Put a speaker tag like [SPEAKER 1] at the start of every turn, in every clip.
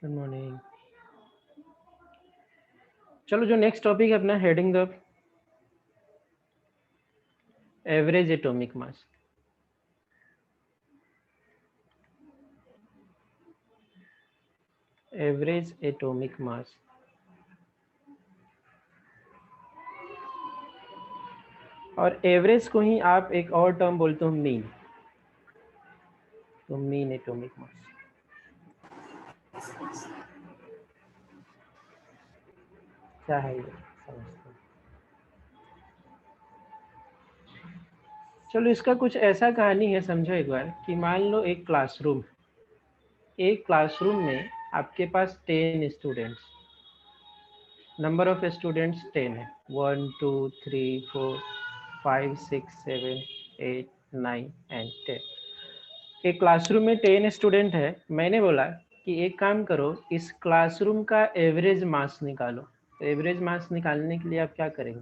[SPEAKER 1] Good morning. चलो जो next topic है अपना heading the average atomic mass. Average atomic मास। और एवरेज को ही आप एक और टर्म बोलते हो मीन। तो मीन एटॉमिक मास। क्या है ये समझते हैं। चलो इसका कुछ ऐसा कहानी है, समझो एक बार कि मान लो एक क्लासरूम में आपके पास 10 स्टूडेंट्स, नंबर ऑफ स्टूडेंट्स 10 है, 1 2 3 4 5 6 7 8 9 एंड 10। एक क्लासरूम में 10 स्टूडेंट है। मैंने बोला कि एक काम करो, इस क्लासरूम का एवरेज मास निकालो। तो एवरेज मास निकालने के लिए आप क्या करेंगे?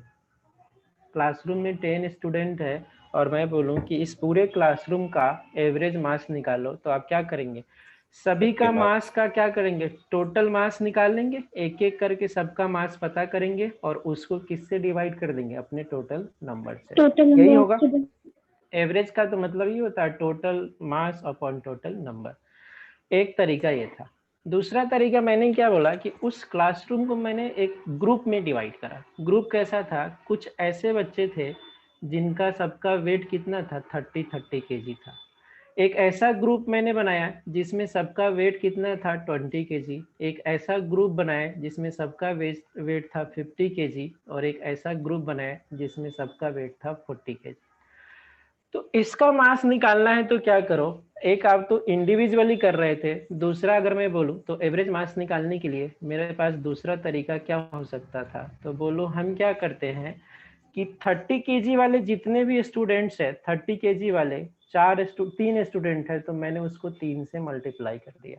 [SPEAKER 1] क्लासरूम में 10 स्टूडेंट है और मैं बोलूं कि इस पूरे क्लासरूम का एवरेज मास निकालो, तो आप क्या करेंगे? सभी का मास का क्या करेंगे? टोटल मास निकाल लेंगे, एक एक करके सबका मास पता करेंगे और उसको किससे डिवाइड कर देंगे? अपने टोटल नंबर से। यही होगा एवरेज का। तो मतलब ये होता है total mass upon total number. एक तरीका ये था। दूसरा तरीका मैंने क्या बोला कि उस क्लासरूम को मैंने एक ग्रुप में डिवाइड करा। ग्रुप कैसा था? कुछ ऐसे बच्चे थे जिनका सबका वेट कितना था? 30 केजी था। एक ऐसा ग्रुप मैंने बनाया जिसमें सबका वेट कितना था? 20 केजी। एक ऐसा ग्रुप बनाया जिसमें सबका वेट था 50 केजी और एक ऐसा ग्रुप बनाया जिसमें सबका वेट था 40 केजी। तो इसका मास निकालना है तो क्या करो? एक आप तो इंडिविजुअली कर रहे थे, दूसरा अगर मैं बोलूं तो एवरेज मास निकालने के लिए मेरे पास दूसरा तरीका क्या हो सकता था? तो बोलो हम क्या करते हैं कि 30 केजी वाले जितने भी स्टूडेंट्स है, 30 केजी वाले 3 स्टूडेंट है, तो मैंने उसको 3 से मल्टीप्लाई कर दिया।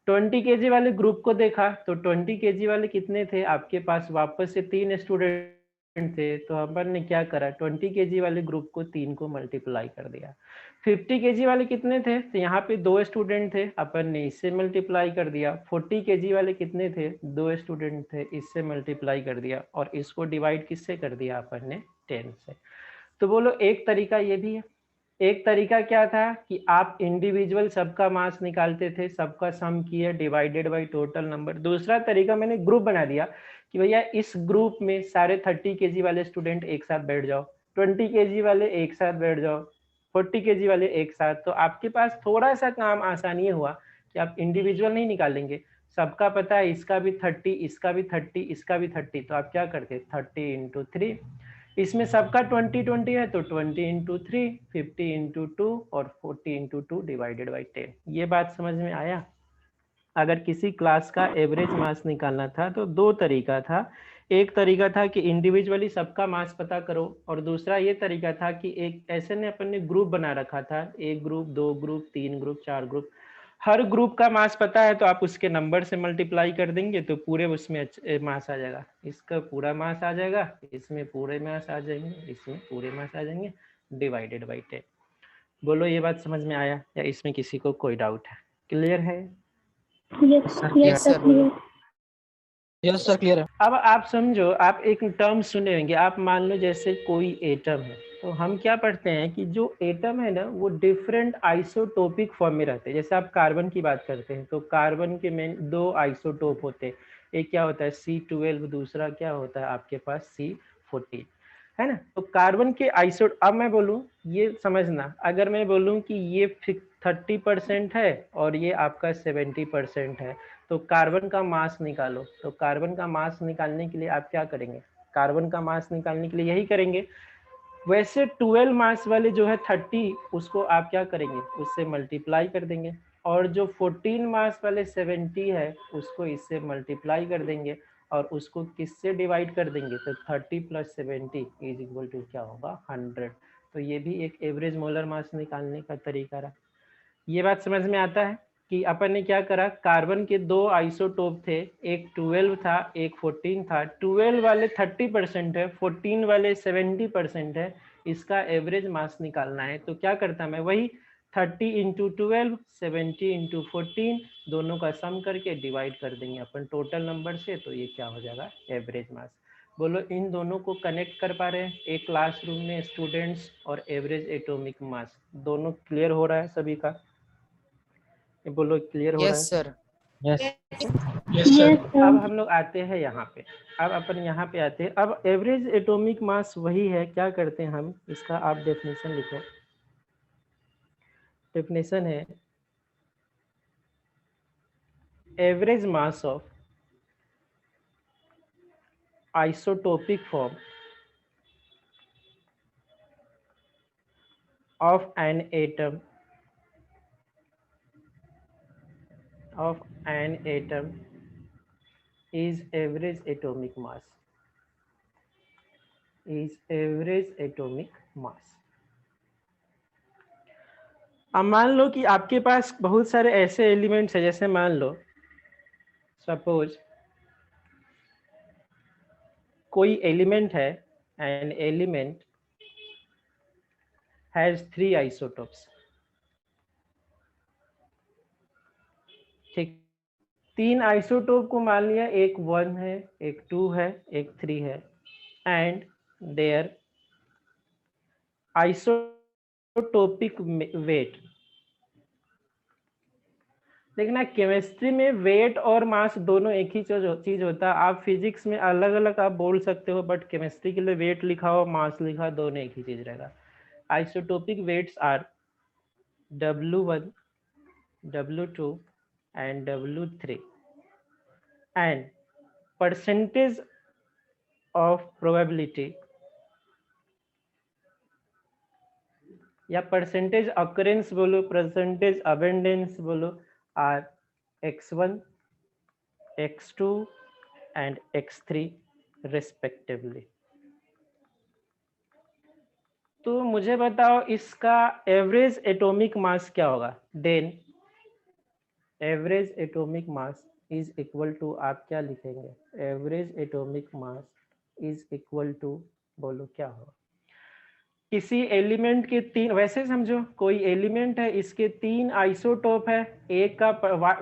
[SPEAKER 1] 20 केजी वाले ग्रुप को देखा तो 20 केजी वाले कितने थे आपके पास? वापस से 3 स्टूडेंट थे, तो अपन ने क्या करा? 20 केजी वाले ग्रुप को 3 को मल्टीप्लाई कर दिया। 50 केजी वाले कितने थे? तो यहाँ पे 2 स्टूडेंट थे, अपन ने इससे मल्टीप्लाई कर दिया। 40 केजी वाले कितने थे? 2 स्टूडेंट थे, इससे मल्टीप्लाई कर दिया और इसको डिवाइड किससे कर दिया? अपन ने 10 से। तो बोलो एक तरीका ये भी है। एक तरीका क्या था कि आप इंडिविजुअल सबका मास निकालते थे, सबका सम किया डिवाइडेड बाय टोटल नंबर। दूसरा तरीका मैंने ग्रुप बना दिया कि भैया इस ग्रुप में सारे 30 केजी वाले स्टूडेंट एक साथ बैठ जाओ, 20 केजी वाले एक साथ बैठ जाओ, 40 केजी वाले एक साथ। तो आपके पास थोड़ा सा काम आसानी हुआ कि आप इंडिविजुअल नहीं निकालेंगे, सबका पता है इसका भी 30, इसका भी 30, इसका भी 30, तो आप क्या करते? 30 इंटू 3। इसमें सबका 20 है तो 20 इंटू 3, 50 इंटू 2 और 40 इंटू 2 डिवाइडेड बाई 10। ये बात समझ में आया? अगर किसी क्लास का एवरेज मास निकालना था तो दो तरीका था। एक तरीका था कि इंडिविजुअली सबका मास पता करो और दूसरा ये तरीका था कि एक ऐसे ने अपन ने ग्रुप बना रखा था, एक ग्रुप, दो ग्रुप, तीन ग्रुप, चार ग्रुप। हर ग्रुप का मास पता है तो आप उसके नंबर से मल्टीप्लाई कर देंगे तो पूरे उसमें मास आ जाएगा। इसका पूरा मास आ जाएगा, इसमें पूरे मास आ जाएंगे, इसमें पूरे मास आ जाएंगे, डिवाइडेड बाई 10। बोलो ये बात समझ में आया या इसमें किसी को कोई डाउट है? क्लियर है?
[SPEAKER 2] यस सर
[SPEAKER 1] बोलो।
[SPEAKER 2] यस सर क्लियर है।
[SPEAKER 1] अब आप समझो, आप एक टर्म सुने होंगे। आप मान लो जैसे कोई एटम है, तो हम क्या पढ़ते हैं कि जो एटम है ना वो डिफरेंट आइसोटोपिक फॉर्म में रहते हैं। जैसे आप कार्बन की बात करते हैं तो कार्बन के मेन 2 आइसोटोप होते हैं। एक क्या होता है C12, दूसरा क्या होता है आपके पास C14, है ना? तो कार्बन के आइसो, अब मैं बोलूं ये समझना, अगर मैं बोलूं कि ये 30% है और ये आपका 70% है, तो कार्बन का मास निकालो। तो कार्बन का मास निकालने के लिए आप क्या करेंगे? कार्बन का मास निकालने के लिए यही करेंगे। वैसे 12 मास वाले जो है 30, उसको आप क्या करेंगे? उससे मल्टीप्लाई कर देंगे। और जो 14 मास वाले 70 है उसको इससे मल्टीप्लाई कर देंगे और उसको किससे डिवाइड कर देंगे? तो 30 प्लस 70 इज इक्वल टू क्या होगा? 100। तो ये भी एक एवरेज मोलर मास निकालने का तरीका रहा। ये बात समझ में आता है कि अपन ने क्या करा? कार्बन के 2 आइसोटोप थे, एक 12 था, एक 14 था। 12 वाले 30% है, 14 वाले 70% है। इसका एवरेज मास निकालना है तो क्या करता मैं? वही 30 इंटू 12, 70 इंटू 14, दोनों का सम करके डिवाइड कर देंगे अपन टोटल नंबर से, तो ये क्या हो जाएगा, एवरेज मास। बोलो इन दोनों को कनेक्ट कर पा रहे हैं, एक क्लासरूम में स्टूडेंट्स और एवरेज एटॉमिक मास, दोनों क्लियर हो रहा है सभी का? ये बोलो क्लियर हो रहा
[SPEAKER 2] Yes,
[SPEAKER 1] है?
[SPEAKER 2] sir.
[SPEAKER 1] Yes
[SPEAKER 3] Yes, sir.
[SPEAKER 1] अब हम लोग आते हैं यहाँ पे, अब अपन यहाँ पे आते हैं। अब एवरेज एटॉमिक मास वही है, क्या करते हैं हम, इसका आप डेफिनेशन लिखो। डेफिनेशन है average mass of isotopic form of an atom is average atomic mass, is average atomic mass। अब मान लो कि आपके पास बहुत सारे ऐसे एलिमेंट्स है, जैसे मान लो सपोज कोई एलिमेंट है, एन एलिमेंट हैज 3 आइसोटोप्स, ठीक, 3 आइसोटोप को मान लिया, एक 1 है, एक 2 है, एक 3 है, एंड देयर आइसोटोपिक वेट। देखना केमिस्ट्री में वेट और मास दोनों एक ही चीज होता है, आप फिजिक्स में अलग अलग आप बोल सकते हो, बट केमिस्ट्री के लिए वेट लिखा हो मास लिखा, दोनों एक ही चीज रहेगा। Isotopic weights are W1, W2 and W3 and percentage of probability या परसेंटेज अकरेंस बोलो, परसेंटेज अबेंडेंस बोलो, are x1, x2 and x3 respectively। तो मुझे बताओ इसका एवरेज एटॉमिक मास क्या होगा। Then average atomic mass is equal to, आप क्या लिखेंगे, average atomic mass is equal to, बोलो क्या होगा, किसी एलिमेंट के 3, वैसे समझो कोई एलिमेंट है, इसके 3 आइसोटोप है, एक का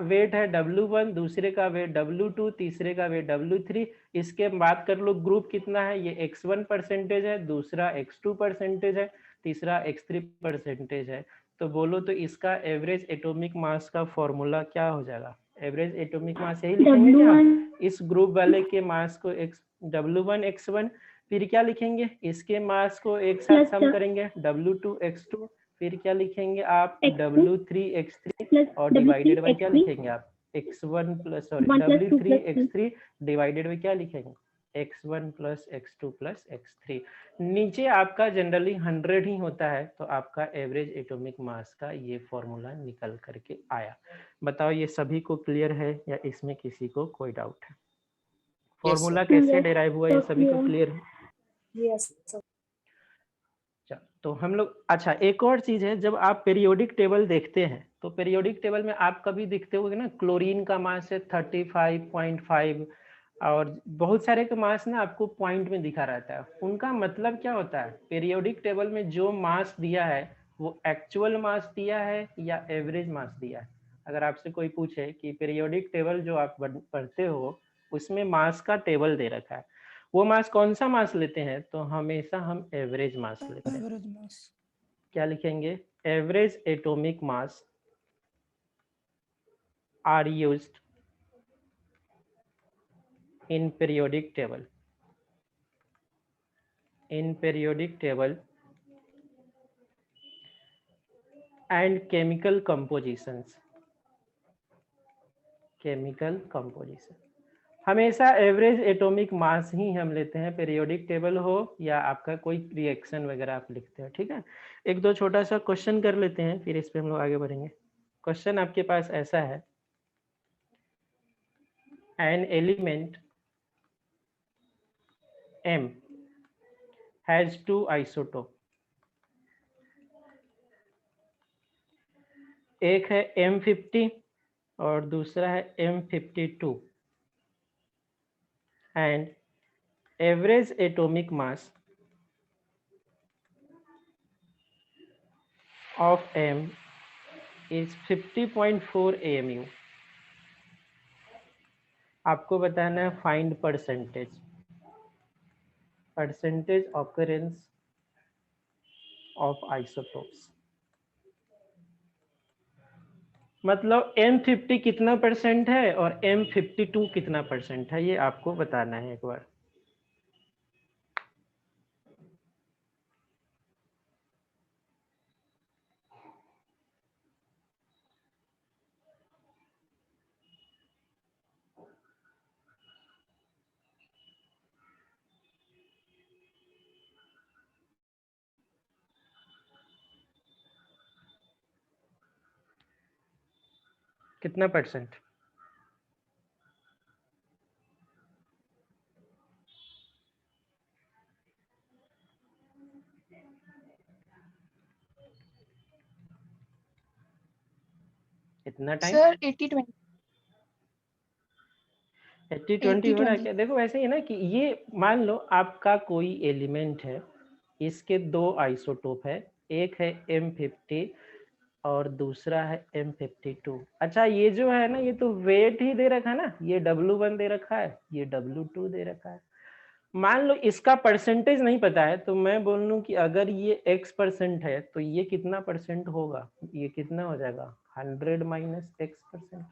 [SPEAKER 1] वेट है W1, दूसरे का वेट W2, तीसरे का वेट W3। इसके बात कर लो ग्रुप कितना है, ये x1 परसेंटेज है, दूसरा x2 परसेंटेज है, तीसरा x3 परसेंटेज है। तो बोलो तो इसका एवरेज एटॉमिक मास का फॉर्मूला क्या हो जाएगा, एवरेज एटॉमिक मास यही लिखेंगे क्या हम? इस ग्रुप वाले के मास को W1 x1, फिर क्या लिखेंगे, इसके मास को एक साथ सम करेंगे W2 x2, फिर क्या लिखेंगे आप, W3 x3 और डिवाइडेड बाय क्या लिखेंगे आप, x1 plus sorry W3 x3 divided by क्या लिखेंगे, x1 plus x2 plus x3। नीचे आपका जनरली 100 ही होता है, तो आपका एवरेज एटॉमिक मास का ये फॉर्मूला निकल करके आया। बताओ ये सभी को क्लियर है या इसमें किसी को कोई डाउट है? फॉर्मूला कैसे डिराइव हुआ, ये सभी को क्लियर है?
[SPEAKER 3] Yes, sir.
[SPEAKER 1] तो हम लोग, अच्छा एक और चीज है, जब आप पीरियोडिक टेबल देखते हैं तो पीरियोडिक टेबल में आप कभी दिखते होगे ना, क्लोरीन का मास है 35.5 और बहुत सारे का मास ना आपको पॉइंट में दिखा रहता है, उनका मतलब क्या होता है, पीरियोडिक टेबल में जो मास दिया है वो एक्चुअल मास दिया है या एवरेज मास दिया है। अगर आपसे कोई पूछे कि पीरियोडिक टेबल जो आप पढ़ते हो उसमें मास का टेबल दे रखा है, वो मास कौन सा मास लेते हैं, तो हमेशा हम एवरेज मास लेते हैं।
[SPEAKER 2] Average mass.
[SPEAKER 1] क्या लिखेंगे, average atomic mass are used in periodic table, in periodic table and chemical compositions, chemical composition. हमेशा एवरेज एटॉमिक मास ही हम लेते हैं, पीरियोडिक टेबल हो या आपका कोई रिएक्शन वगैरह आप लिखते हो, ठीक है। एक दो छोटा सा क्वेश्चन कर लेते हैं, फिर इस पे हम लोग आगे बढ़ेंगे। क्वेश्चन आपके पास ऐसा है, an element M has 2 isotope, एक है M50 और दूसरा है M52 and average atomic mass of M is 50.4 AMU। आपको बताना है find percentage occurrence of isotopes. मतलब M50 कितना परसेंट है और M52 कितना परसेंट है, ये आपको बताना है एक बार। कितना परसेंट? इतना टाइम?
[SPEAKER 3] Sir, 80-20.
[SPEAKER 1] 80-20 हो रहा है क्या? देखो ऐसे ही ना कि ये मान लो आपका कोई एलिमेंट है, इसके दो आइसोटोप है, एक है M50 और दूसरा है M52। अच्छा ये जो है ना, ये तो वेट ही दे रखा है ना, ये W1 दे रखा है, ये W2 दे रखा है। मान लो इसका परसेंटेज नहीं पता है, तो मैं बोल लूं कि अगर ये X% है तो ये कितना परसेंट होगा, ये कितना हो जाएगा 100 माइनस X%।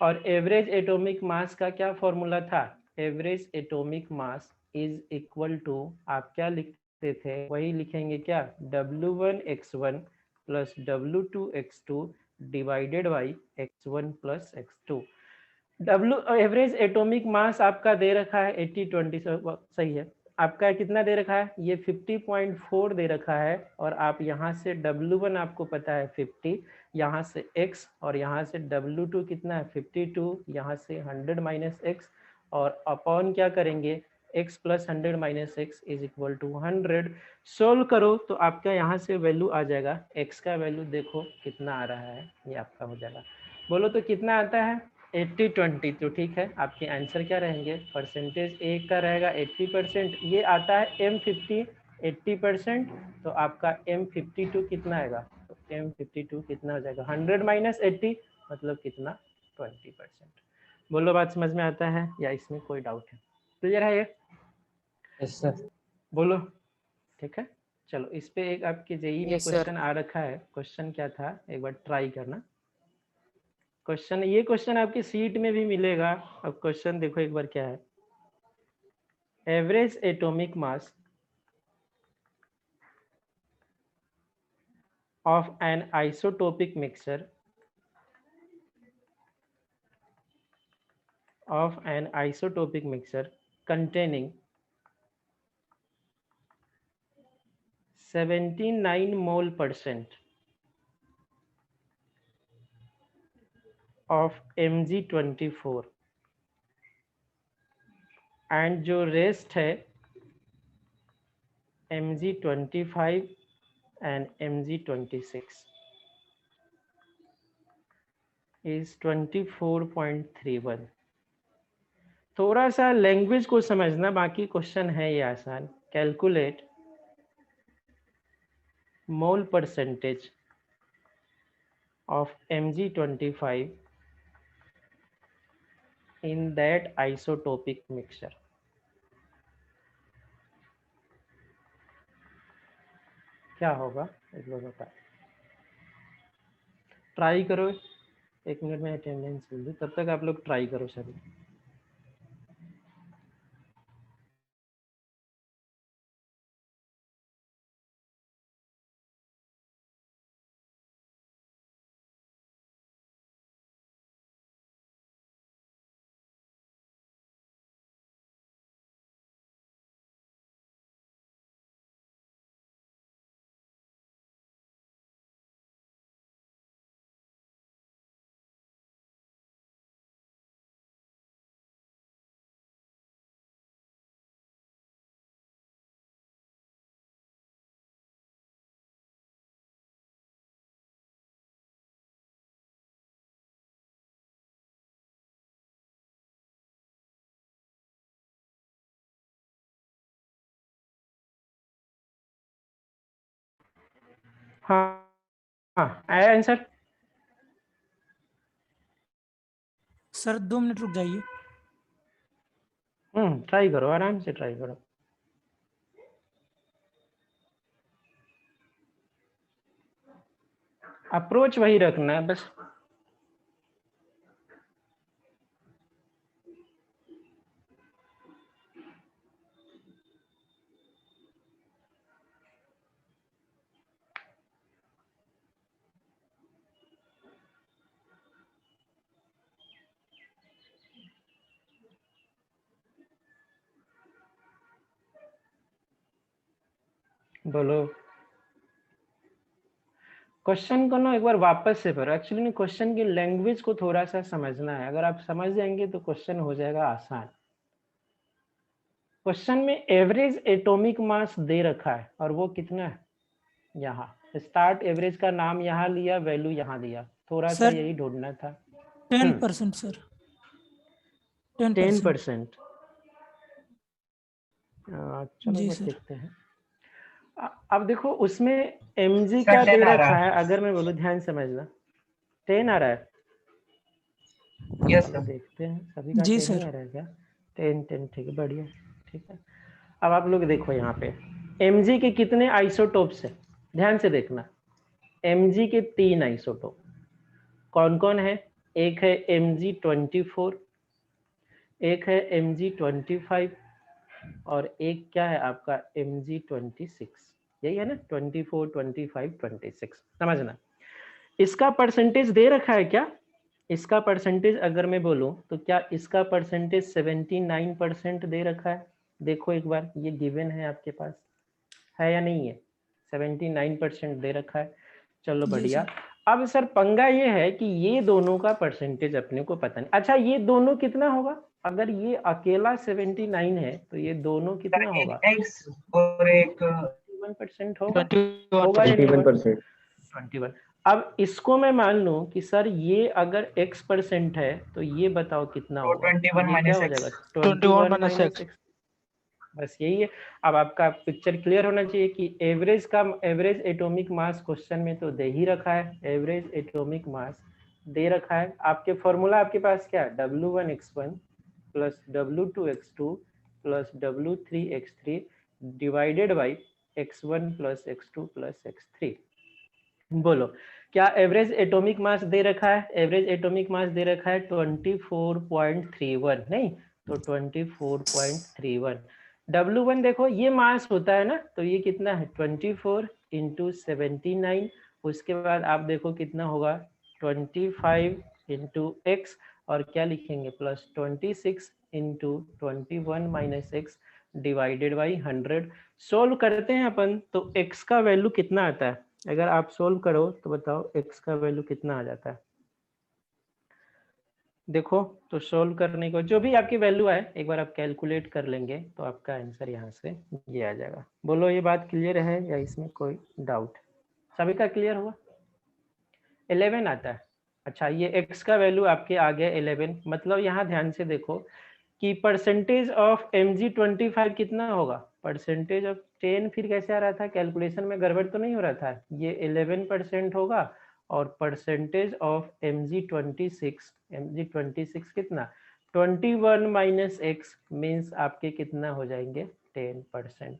[SPEAKER 1] और एवरेज एटॉमिक मास का क्या फॉर्मूला था? Average atomic mass is equal to, आप क्या लिखते थे वही लिखेंगे क्या, W1x1 plus W2x2 divided by x1 plus x2। W average atomic mass आपका दे रखा है 80-20, सही है। आपका कितना दे रखा है, ये 50.4 दे रखा है, और आप यहाँ से W1 आपको पता है 50, यहाँ से x, और यहाँ से W2 कितना है 52, यहाँ से 100 माइनस x, और अपॉन क्या करेंगे, x plus 100 minus x is equal to 100। Solve करो तो आपका यहाँ से वैल्यू आ जाएगा, x का वैल्यू देखो कितना आ रहा है, ये आपका हो जाएगा। बोलो तो कितना आता है, 80-20। तो ठीक है, आपके आंसर क्या रहेंगे, परसेंटेज एक का रहेगा 80%, ये आता है M50 80%, तो आपका M52 कितना आएगा, तो M52 कितना हो जाएगा 100 माइनस 80, मतलब कितना 20%। बोलो बात समझ में आता है या इसमें कोई डाउट है? क्लियर है ये?
[SPEAKER 2] Yes sir.
[SPEAKER 1] बोलो। ठीक है, चलो इस पे एक आपके जेई में
[SPEAKER 2] यस सर।
[SPEAKER 1] क्वेश्चन आ रखा है। क्वेश्चन क्या था, एक बार ट्राई करना। क्वेश्चन, ये क्वेश्चन आपकी सीट में भी मिलेगा। अब क्वेश्चन देखो एक बार क्या है, average atomic mass of an isotopic mixture containing 79 mole percent of Mg24 and जो रेस्ट है Mg25 and Mg26 is 24.31। थोड़ा सा लैंग्वेज को समझना, बाकी क्वेश्चन है ये आसान। Calculate mole percentage of Mg25 in that isotopic mixture। क्या होगा एक बार बता, ट्राई करो। एक मिनट में अटेंडेंस ले लूँ, तब तक आप लोग ट्राई करो सभी। हाँ हाँ, आया आंसर?
[SPEAKER 4] सर 2 मिनट रुक जाइए।
[SPEAKER 1] ट्राई करो, आराम से ट्राई करो। अप्रोच वही रखना है बस। बोलो, क्वेश्चन को ना एक बार वापस से पढ़ो। एक्चुअली ना क्वेश्चन की लैंग्वेज को थोड़ा सा समझना है। अगर आप समझ जाएंगे तो क्वेश्चन हो जाएगा आसान। क्वेश्चन में एवरेज एटॉमिक मास दे रखा है और वो कितना है, यहाँ स्टार्ट एवरेज का नाम यहाँ लिया, वैल्यू यहाँ दिया, थोड़ा सा
[SPEAKER 4] सर
[SPEAKER 1] यही ढूंढना था।
[SPEAKER 4] 10% सर 10%।
[SPEAKER 1] 10%। चलो
[SPEAKER 4] जी
[SPEAKER 1] बस
[SPEAKER 4] सर।
[SPEAKER 1] देखते हैं। अब देखो उसमें mg
[SPEAKER 2] सर
[SPEAKER 1] का
[SPEAKER 2] 10
[SPEAKER 1] दे
[SPEAKER 2] आ रहा
[SPEAKER 1] रखा
[SPEAKER 2] है।
[SPEAKER 1] है। अगर मैं बोलूँ, ध्यान समझना, 10 आ रहा है।
[SPEAKER 2] यस
[SPEAKER 1] चलो
[SPEAKER 2] सर।
[SPEAKER 1] देखते हैं, सभी का
[SPEAKER 4] जी
[SPEAKER 1] 10 ही
[SPEAKER 4] सर।
[SPEAKER 1] आ रहा है क्या? 10 10 ठीक है, बढ़िया। ठीक है, अब आप लोग देखो यहाँ पे mg के कितने आइसोटोप्स है, ध्यान से देखना। mg के 3 आइसोटोप कौन कौन है? एक है Mg24, एक है Mg25 और एक क्या है आपका Mg26। यही है ना, 24 25 26। समझना, इसका परसेंटेज दे रखा है क्या? इसका परसेंटेज अगर मैं बोलूं तो क्या इसका परसेंटेज 79% दे रखा है? देखो एक बार, ये गिवन है आपके पास, है या नहीं है? 79% दे रखा है। चलो
[SPEAKER 4] जी
[SPEAKER 1] बढ़िया।
[SPEAKER 4] सर।
[SPEAKER 1] अब सर पंगा ये है कि ये दोनों का परसेंटेज अपने को पता नहीं। अच्छा, ये दोनों कितना होगा? अगर ये अकेला 79 है तो ये दोनों
[SPEAKER 2] सर
[SPEAKER 1] कितना
[SPEAKER 2] एक
[SPEAKER 1] होगा?
[SPEAKER 2] एक्स और एक
[SPEAKER 1] 21% होगा,
[SPEAKER 4] 21%।
[SPEAKER 1] होगा या नहीं होगा?
[SPEAKER 5] 21%।
[SPEAKER 1] 21। अब इसको मैं मान लूं कि सर ये अगर x% है तो ये बताओ कितना
[SPEAKER 2] तो
[SPEAKER 1] होगा?
[SPEAKER 2] 21
[SPEAKER 1] ये क्या
[SPEAKER 2] माइनस
[SPEAKER 1] हो
[SPEAKER 2] एक्स।
[SPEAKER 1] जाएगा?
[SPEAKER 4] 21
[SPEAKER 1] 21
[SPEAKER 4] माइनस
[SPEAKER 1] माइनस
[SPEAKER 4] एक्स।
[SPEAKER 1] एक्स। बस यही है। अब आपका पिक्चर क्लियर होना चाहिए कि एवरेज एटॉमिक मास क्वेश्चन में तो दे ही रखा है। एवरेज एटॉमिक मास दे रखा है। आपके फॉर्मूला आपके पास क्या है? W1x1 plus W2x2 plus W3x3 divided by x1 plus x2 plus x3। बोलो, क्या एवरेज एटॉमिक मास दे रखा है? एवरेज एटॉमिक मास दे रखा है 24.31, नहीं तो 24.31। W1 देखो ये मास होता है ना, तो ये कितना है? 24 इंटू 79। उसके बाद आप देखो कितना होगा? 25 इंटू एक्स और क्या लिखेंगे? Plus 26 into 21 minus x divided by 100। Solve करते हैं अपन तो x का वैल्यू कितना आता है? अगर आप सोल्व करो तो बताओ x का वैल्यू कितना आ जाता है? देखो, तो सोल्व करने को जो भी आपकी वैल्यू आए एक बार आप कैलकुलेट कर लेंगे तो आपका आंसर यहाँ से ये आ जाएगा। बोलो, ये बात क्लियर है या इसमें कोई डाउट? सभी का क्लियर हुआ? 11 आता है। अच्छा, ये x का वैल्यू आपके आ गया 11। मतलब यहाँ ध्यान से देखो कि परसेंटेज ऑफ Mg25 कितना होगा? परसेंटेज ऑफ 10 फिर कैसे आ रहा था? कैलकुलेशन में गड़बड़ तो नहीं हो रहा था? ये 11% होगा और परसेंटेज ऑफ Mg26 कितना? 21 माइनस एक्स मीन्स आपके कितना हो जाएंगे? 10%।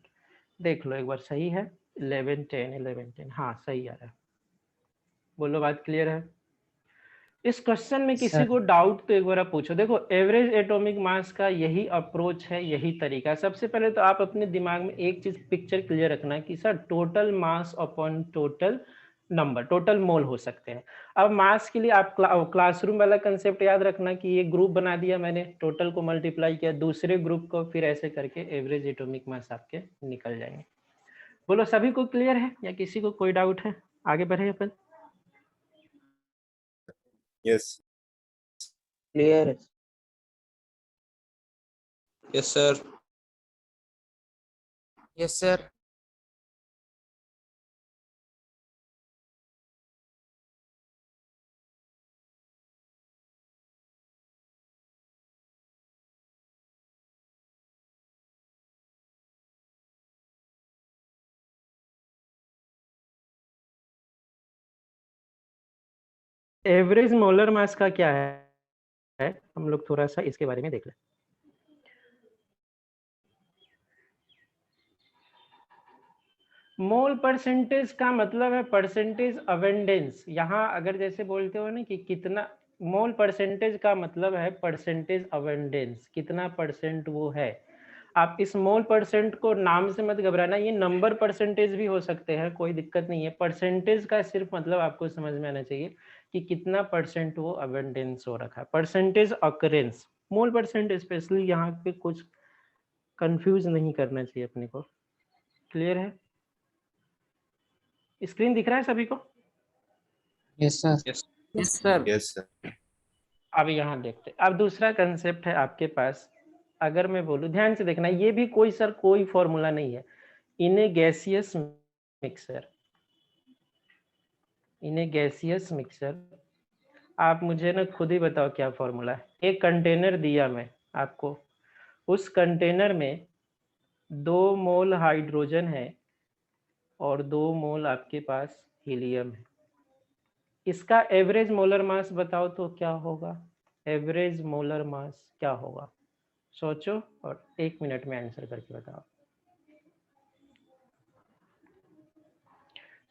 [SPEAKER 1] देख लो एक बार, सही है? 11 10 11 10, हाँ सही आ रहा है। बोलो, बात क्लियर है? इस क्वेश्चन में किसी
[SPEAKER 2] सर
[SPEAKER 1] को डाउट तो एक बार आप पूछो। देखो, एवरेज एटॉमिक मास का यही अप्रोच है, यही तरीका है। सबसे पहले तो आप अपने दिमाग में एक चीज पिक्चर क्लियर रखना कि sir total mass upon total number, total mole हो सकते हैं। अब मास के लिए आप क्लासरूम वाला कंसेप्ट याद रखना कि ये ग्रुप बना दिया मैंने, टोटल को मल्टीप्लाई किया दूसरे ग्रुप को, फिर ऐसे करके एवरेज एटॉमिक मास आपके निकल जाएंगे। बोलो, सभी को क्लियर है या किसी को कोई डाउट है? आगे बढ़े अपन।
[SPEAKER 5] यस।
[SPEAKER 2] क्लियर है।
[SPEAKER 5] Yes sir.
[SPEAKER 2] Yes sir.
[SPEAKER 1] Average molar mass का क्या है? है, हम लोग थोड़ा सा इसके बारे में देख लें। मोल परसेंटेज का मतलब है परसेंटेज अवेंडेंस। यहाँ अगर जैसे बोलते हो ना कि कितना, मोल परसेंटेज का मतलब है परसेंटेज अवेंडेंस, कितना परसेंट वो है। आप इस मोल परसेंट को नाम से मत घबराना, ये नंबर परसेंटेज भी हो सकते हैं, कोई दिक्कत नहीं है। परसेंटेज का सिर्फ मतलब आपको समझ में आना चाहिए कि कितना परसेंट वो अवेंडेंस हो रखा है, परसेंटेज ऑकरेंस। मोल परसेंट स्पेशली यहाँ पे कुछ कंफ्यूज नहीं करना चाहिए अपने को। क्लियर है? स्क्रीन दिख रहा है सभी को?
[SPEAKER 2] Yes, sir.
[SPEAKER 5] Yes.
[SPEAKER 2] Yes, sir.
[SPEAKER 5] Yes, sir.
[SPEAKER 1] अब यहाँ देखते हैं, अब दूसरा कंसेप्ट है आपके पास। अगर मैं बोलूं, ध्यान से देखना, ये भी कोई सर कोई फॉर्मूला नहीं है। इन ए गैसियस मिक्सर, इन ए गैसियस मिक्सर, आप मुझे ना खुद ही बताओ क्या फॉर्मूला है। एक कंटेनर दिया मैं आपको, उस कंटेनर में 2 मोल हाइड्रोजन है और 2 मोल आपके पास हीलियम है। इसका एवरेज मोलर मास बताओ तो क्या होगा? एवरेज मोलर मास क्या होगा? सोचो और 1 मिनट में आंसर करके बताओ।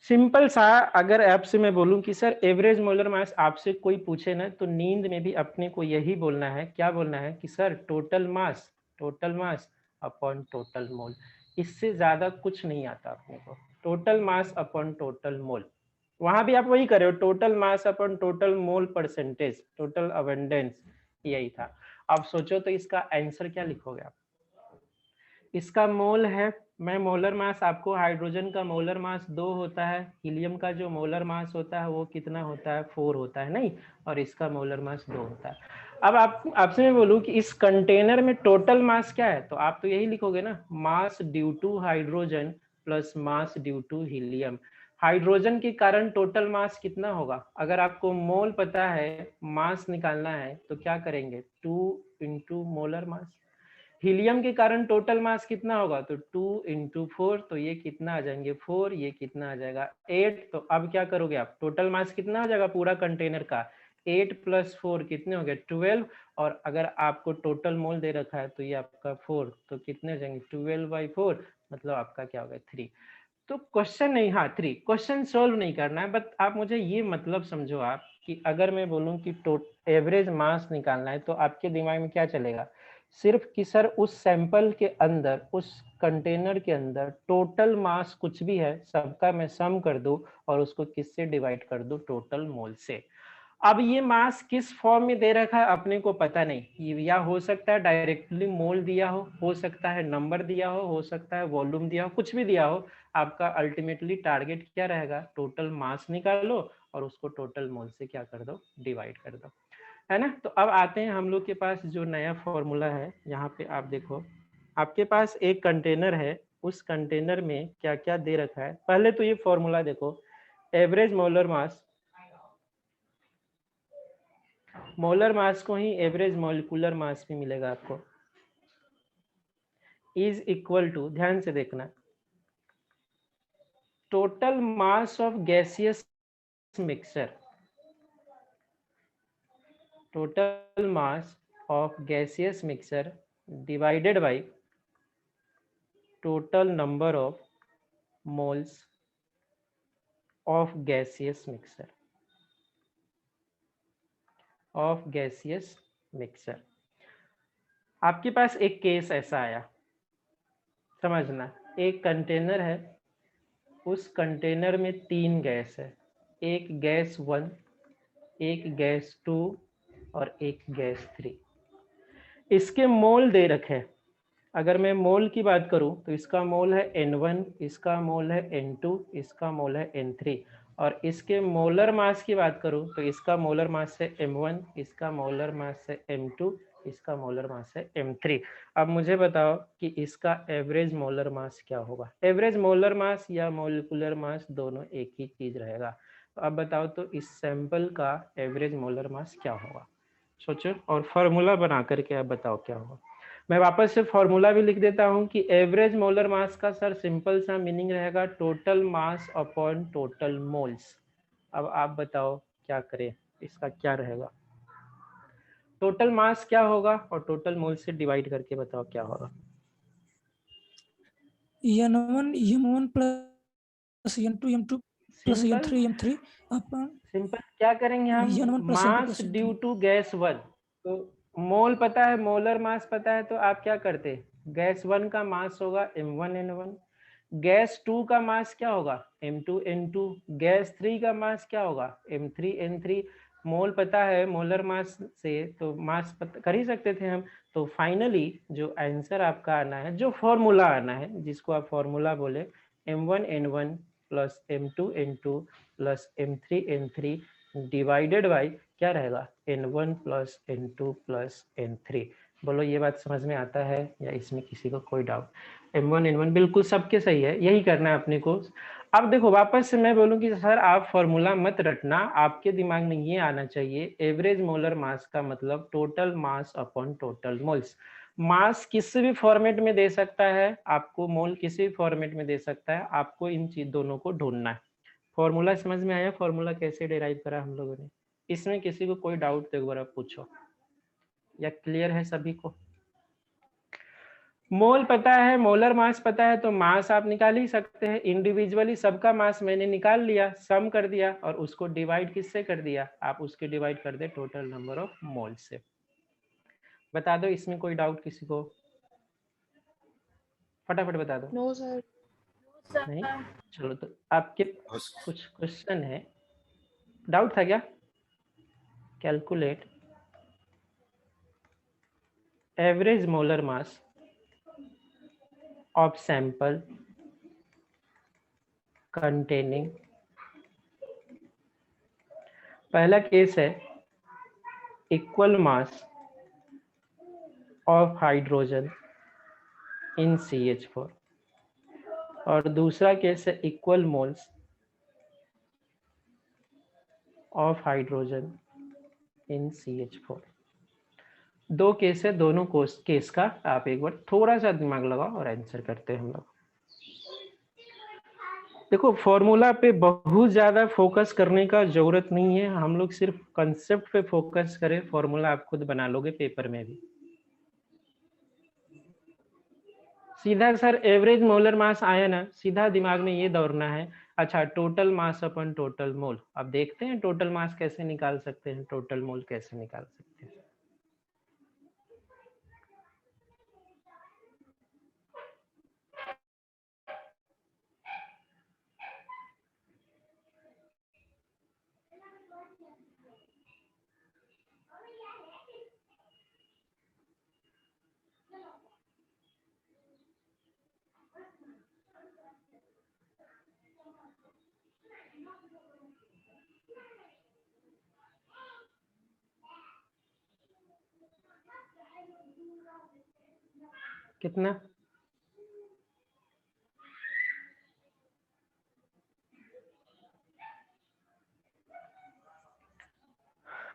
[SPEAKER 1] सिंपल सा, अगर आपसे मैं बोलूं कि सर एवरेज मोलर मास आपसे कोई पूछे ना, तो नींद में भी अपने को यही बोलना है। क्या बोलना है कि sir total mass upon total mole. इससे ज्यादा कुछ नहीं आता अपने को। Total mass upon total mole, वहां भी आप वही करे हो, total mass upon total mole percentage, total abundance, यही था। अब सोचो तो इसका आंसर क्या लिखोगे आप? इसका मोल है, मैं मोलर मास आपको, हाइड्रोजन का मोलर मास 2 होता है, हीलियम का जो मोलर मास होता है वो कितना होता है? 4 होता है, नहीं, और इसका मोलर मास 2 होता है। अब आपसे मैं बोलूं कि इस कंटेनर में टोटल मास क्या है, तो आप तो यही लिखोगे ना, mass due to hydrogen plus mass due to helium. Hydrogen के कारण टोटल मास कितना होगा? अगर आपको मोल पता है, मास निकालना है, तो क्या करेंगे? 2 इंटू मोलर मास। हीलियम के कारण टोटल मास कितना होगा? तो 2 इंटू 4, तो ये कितना आ जाएंगे? 4, ये कितना आ जाएगा? 8। तो अब क्या करोगे आप? टोटल मास कितना हो जाएगा पूरा कंटेनर का? 8 प्लस 4 कितने हो गए? 12। और अगर आपको टोटल मोल दे रखा है तो ये आपका 4, तो कितने हो जाएंगे? 12/4, मतलब आपका क्या होगा? 3। तो क्वेश्चन नहीं, हाँ 3, क्वेश्चन सोल्व नहीं करना है, बट आप मुझे ये मतलब समझो आप कि अगर मैं बोलूं कि एवरेज मास निकालना है, तो आपके दिमाग में क्या चलेगा? सिर्फ कि सर उस सैंपल के अंदर, उस कंटेनर के अंदर टोटल मास कुछ भी है, सबका मैं सम कर दूं और उसको किससे डिवाइड कर दूं? टोटल मोल से। अब ये मास किस फॉर्म में दे रखा है अपने को पता नहीं, या हो सकता है डायरेक्टली मोल दिया हो सकता है नंबर दिया हो सकता है वॉल्यूम दिया हो, कुछ भी दिया हो। आपका अल्टीमेटली टारगेट क्या रहेगा? टोटल मास निकालो और उसको टोटल मोल से क्या कर दो? डिवाइड कर दो, है ना। तो अब आते हैं हम लोग के पास जो नया फॉर्मूला है। यहाँ पे आप देखो, आपके पास एक कंटेनर है, उस कंटेनर में क्या क्या दे रखा है। पहले तो ये फॉर्मूला देखो, एवरेज मोलर मास, मोलर मास को ही एवरेज मॉलिक्यूलर मास भी मिलेगा आपको, इज इक्वल टू, ध्यान से देखना, total mass of gaseous mixture, total mass of gaseous mixture divided by total number of moles of gaseous mixture, of gaseous mixture. आपके पास एक case ऐसा आया, समझना, एक कंटेनर है, उस कंटेनर में 3 गैस है, एक गैस 1, एक गैस 2 और एक गैस 3। इसके मोल दे रखे। अगर मैं मोल की बात करूं तो इसका मोल है N1, इसका मोल है N2, इसका मोल है N3। और इसके मोलर मास की बात करूं तो इसका मोलर मास है M1, इसका मोलर मास है M2, इसका मोलर मास है M3। अब मुझे बताओ कि इसका एवरेज मोलर मास क्या होगा? एवरेज मोलर मास या मोलिकुलर मास दोनों एक ही चीज रहेगा। तो अब बताओ तो इस सैंपल का एवरेज मोलर मास क्या होगा? सोचो और फॉर्मूला बना करके आप बताओ क्या होगा। मैं वापस से फॉर्मूला भी लिख देता हूं कि एवरेज मोलर मास का सर सिंपल सा मीनिंग रहेगा total mass upon total moles. अब आप बताओ क्या करें, इसका क्या रहेगा? टोटल मास क्या होगा और टोटल मोल से डिवाइड करके बताओ क्या होगा।
[SPEAKER 4] N1 M1 plus N2 M2 plus
[SPEAKER 1] simple
[SPEAKER 4] N3 M3 अपन
[SPEAKER 1] सिंपल क्या करेंगे हम,
[SPEAKER 4] N1 plus N2
[SPEAKER 1] mass
[SPEAKER 4] plus
[SPEAKER 1] due
[SPEAKER 4] N3
[SPEAKER 1] to gas one. तो मोल पता है, मोलर मास पता है, तो आप क्या करते, गैस वन का मास होगा M1N1, गैस टू का मास क्या होगा M2N2, गैस थ्री का मास क्या होगा M3N3। मोल पता है मोलर मास से, तो मास कर ही सकते थे हम। तो फाइनली जो आंसर आपका आना है, जो फॉर्मूला आना है जिसको आप फॉर्मूला बोले, M1N1 plus M2N2 plus M3N3 divided by क्या रहेगा N1 plus N2 plus N3। बोलो ये बात समझ में आता है या इसमें किसी को कोई डाउट। M1N1 बिल्कुल सबके सही है, यही करना है अपने को। अब देखो वापस से मैं बोलूं कि सर आप फॉर्मूला मत रटना, आपके दिमाग में ये आना चाहिए एवरेज मोलर मास का मतलब total mass upon total moles. Mass किसी भी फॉर्मेट में दे सकता है आपको, मोल किसी भी फॉर्मेट में दे सकता है आपको, इन चीज दोनों को ढूंढना है। फॉर्मूला समझ में आया, फॉर्मूला कैसे डिराइव करा हम लोगों ने, इसमें किसी को कोई डाउट तो एक बार आप पूछो, या क्लियर है सभी को। मोल पता है, मोलर मास पता है, तो मास आप निकाल ही सकते हैं इंडिविजुअली। सबका मास मैंने निकाल लिया, सम कर दिया और उसको डिवाइड किससे कर दिया, आप उसके डिवाइड कर दे टोटल नंबर ऑफ मोल से। बता दो इसमें कोई डाउट किसी को, फटाफट बता दो।
[SPEAKER 3] No sir.
[SPEAKER 1] नहीं, चलो तो आपके कुछ क्वेश्चन है, डाउट था क्या। Calculate average molar mass of sample containing, पहला केस है equal mass of hydrogen in CH4 और दूसरा केस है equal moles of hydrogen in CH4। दो केस है, दोनों केस का आप एक बार थोड़ा सा दिमाग लगाओ और आंसर करते हैं हम लोग। देखो फॉर्मूला पे बहुत ज्यादा फोकस करने का जरूरत नहीं है, हम लोग सिर्फ कंसेप्ट पे फोकस करें, फॉर्मूला आप खुद बना लोगे पेपर में भी। सीधा सर एवरेज मोलर मास आया ना, सीधा दिमाग में ये दौड़ना है, अच्छा टोटल मास अपन टोटल मोल। अब देखते हैं टोटल मास कैसे निकाल सकते हैं, टोटल मोल कैसे निकाल सकते हैं। कितना,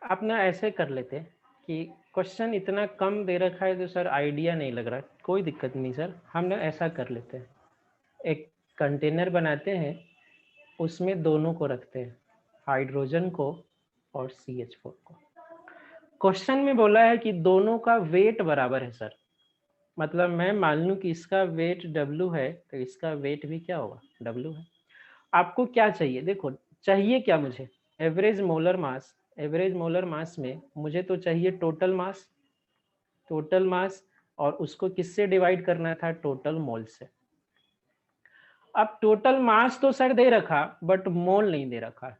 [SPEAKER 1] आप ना ऐसे कर लेते कि क्वेश्चन इतना कम दे रखा है तो सर आइडिया नहीं लग रहा, कोई दिक्कत नहीं सर, हम ना ऐसा कर लेते हैं, एक कंटेनर बनाते हैं, उसमें दोनों को रखते हैं, हाइड्रोजन को और CH4 को। क्वेश्चन में बोला है कि दोनों का वेट बराबर है सर, मतलब मैं मान लूं कि इसका वेट W है तो इसका वेट भी क्या होगा W है। आपको क्या चाहिए, देखो चाहिए क्या मुझे, एवरेज मोलर मास। एवरेज मोलर मास में मुझे तो चाहिए टोटल मास, टोटल मास, और उसको किससे डिवाइड करना था, टोटल मोल से। अब टोटल मास तो सर दे रखा बट मोल नहीं दे रखा,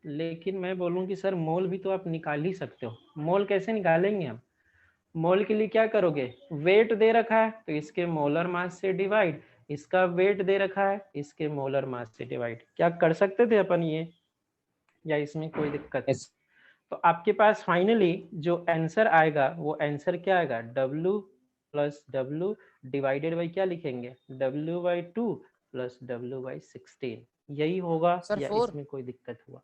[SPEAKER 1] लेकिन मैं बोलूं कि सर मोल भी तो आप निकाल ही सकते हो। मोल कैसे निकालेंगे हम, मोल के लिए क्या करोगे, वेट दे रखा है तो इसके मोलर मास से डिवाइड, इसका वेट दे रखा है इसके मोलर मास से डिवाइड। क्या कर सकते थे अपन ये, या इसमें कोई दिक्कत।
[SPEAKER 2] yes,
[SPEAKER 1] तो आपके पास फाइनली जो आंसर आएगा वो आंसर क्या आएगा, W plus W divided by क्या लिखेंगे, W/2 प्लस W/16, यही होगा
[SPEAKER 2] sir,
[SPEAKER 1] या
[SPEAKER 2] 4.
[SPEAKER 1] इसमें कोई दिक्कत हुआ।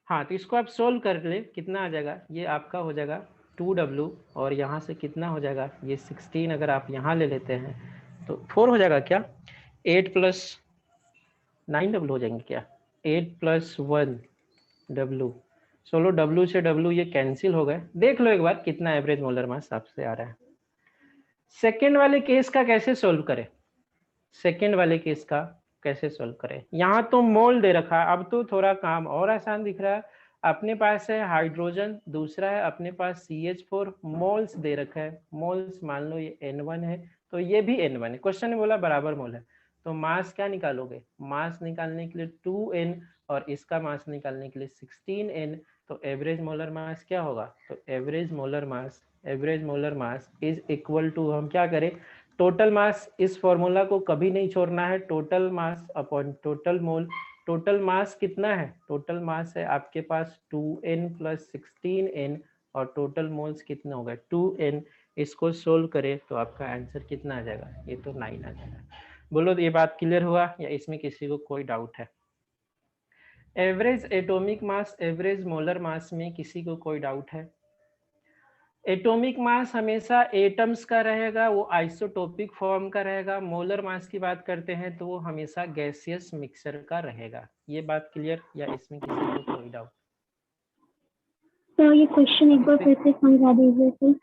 [SPEAKER 1] हाँ तो इसको आप सोल्व कर ले, कितना आ जाएगा, ये आपका हो जाएगा 2W और यहाँ से कितना हो जाएगा, ये 16 अगर आप यहाँ ले लेते हैं तो 4 हो जाएगा क्या, 8 प्लस 9W हो जाएंगे क्या, 8 प्लस 1W चलो W से W ये कैंसिल हो गए। देख लो एक बार कितना एवरेज मोलर मास आपसे आ रहा है। सेकेंड वाले केस का कैसे सोल्व करें? सेकेंड वाले केस का कैसे सोल्व करें? यहाँ तो मोल दे रखा है, अब तो थोड़ा काम और आसान दिख रहा है। अपने पास है हाइड्रोजन, दूसरा है अपने पास CH4, मोल्स दे रखा है। मोल्स मान लो ये N1 है, तो ये भी N1 है। क्वेश्चन ने बोला बराबर मोल है, तो मास क्या निकालोगे? मास निकालने के लिए 2N और इसका मास निकालने के लिए 16N, तो एवरेज मोलर मास क्या होगा? तो average molar mass is equal to, हम क्या करें, टोटल मास, इस फॉर्मूला को कभी नहीं छोड़ना है, total mass upon total mole. Total mass कितना है? टोटल मास है आपके पास 2N प्लस 16N और टोटल मोल्स कितना होगा? 2N। इसको सोल्व करें तो आपका आंसर कितना आ जाएगा? ये तो 9 आ जाएगा। बोलो ये बात क्लियर हुआ या इसमें किसी को कोई डाउट है? एवरेज एटॉमिक मास, एवरेज मोलर मास में किसी को कोई डाउट है? एटॉमिक मास हमेशा एटम्स का रहेगा, वो आइसोटोपिक फॉर्म का रहेगा। मोलर मास की बात करते हैं तो वो हमेशा गैसियस मिक्सचर का रहेगा। ये बात क्लियर या इसमें किसी को कोई डाउट?
[SPEAKER 3] तो ये क्वेश्चन एक बार फिर से समझा दीजिए सर।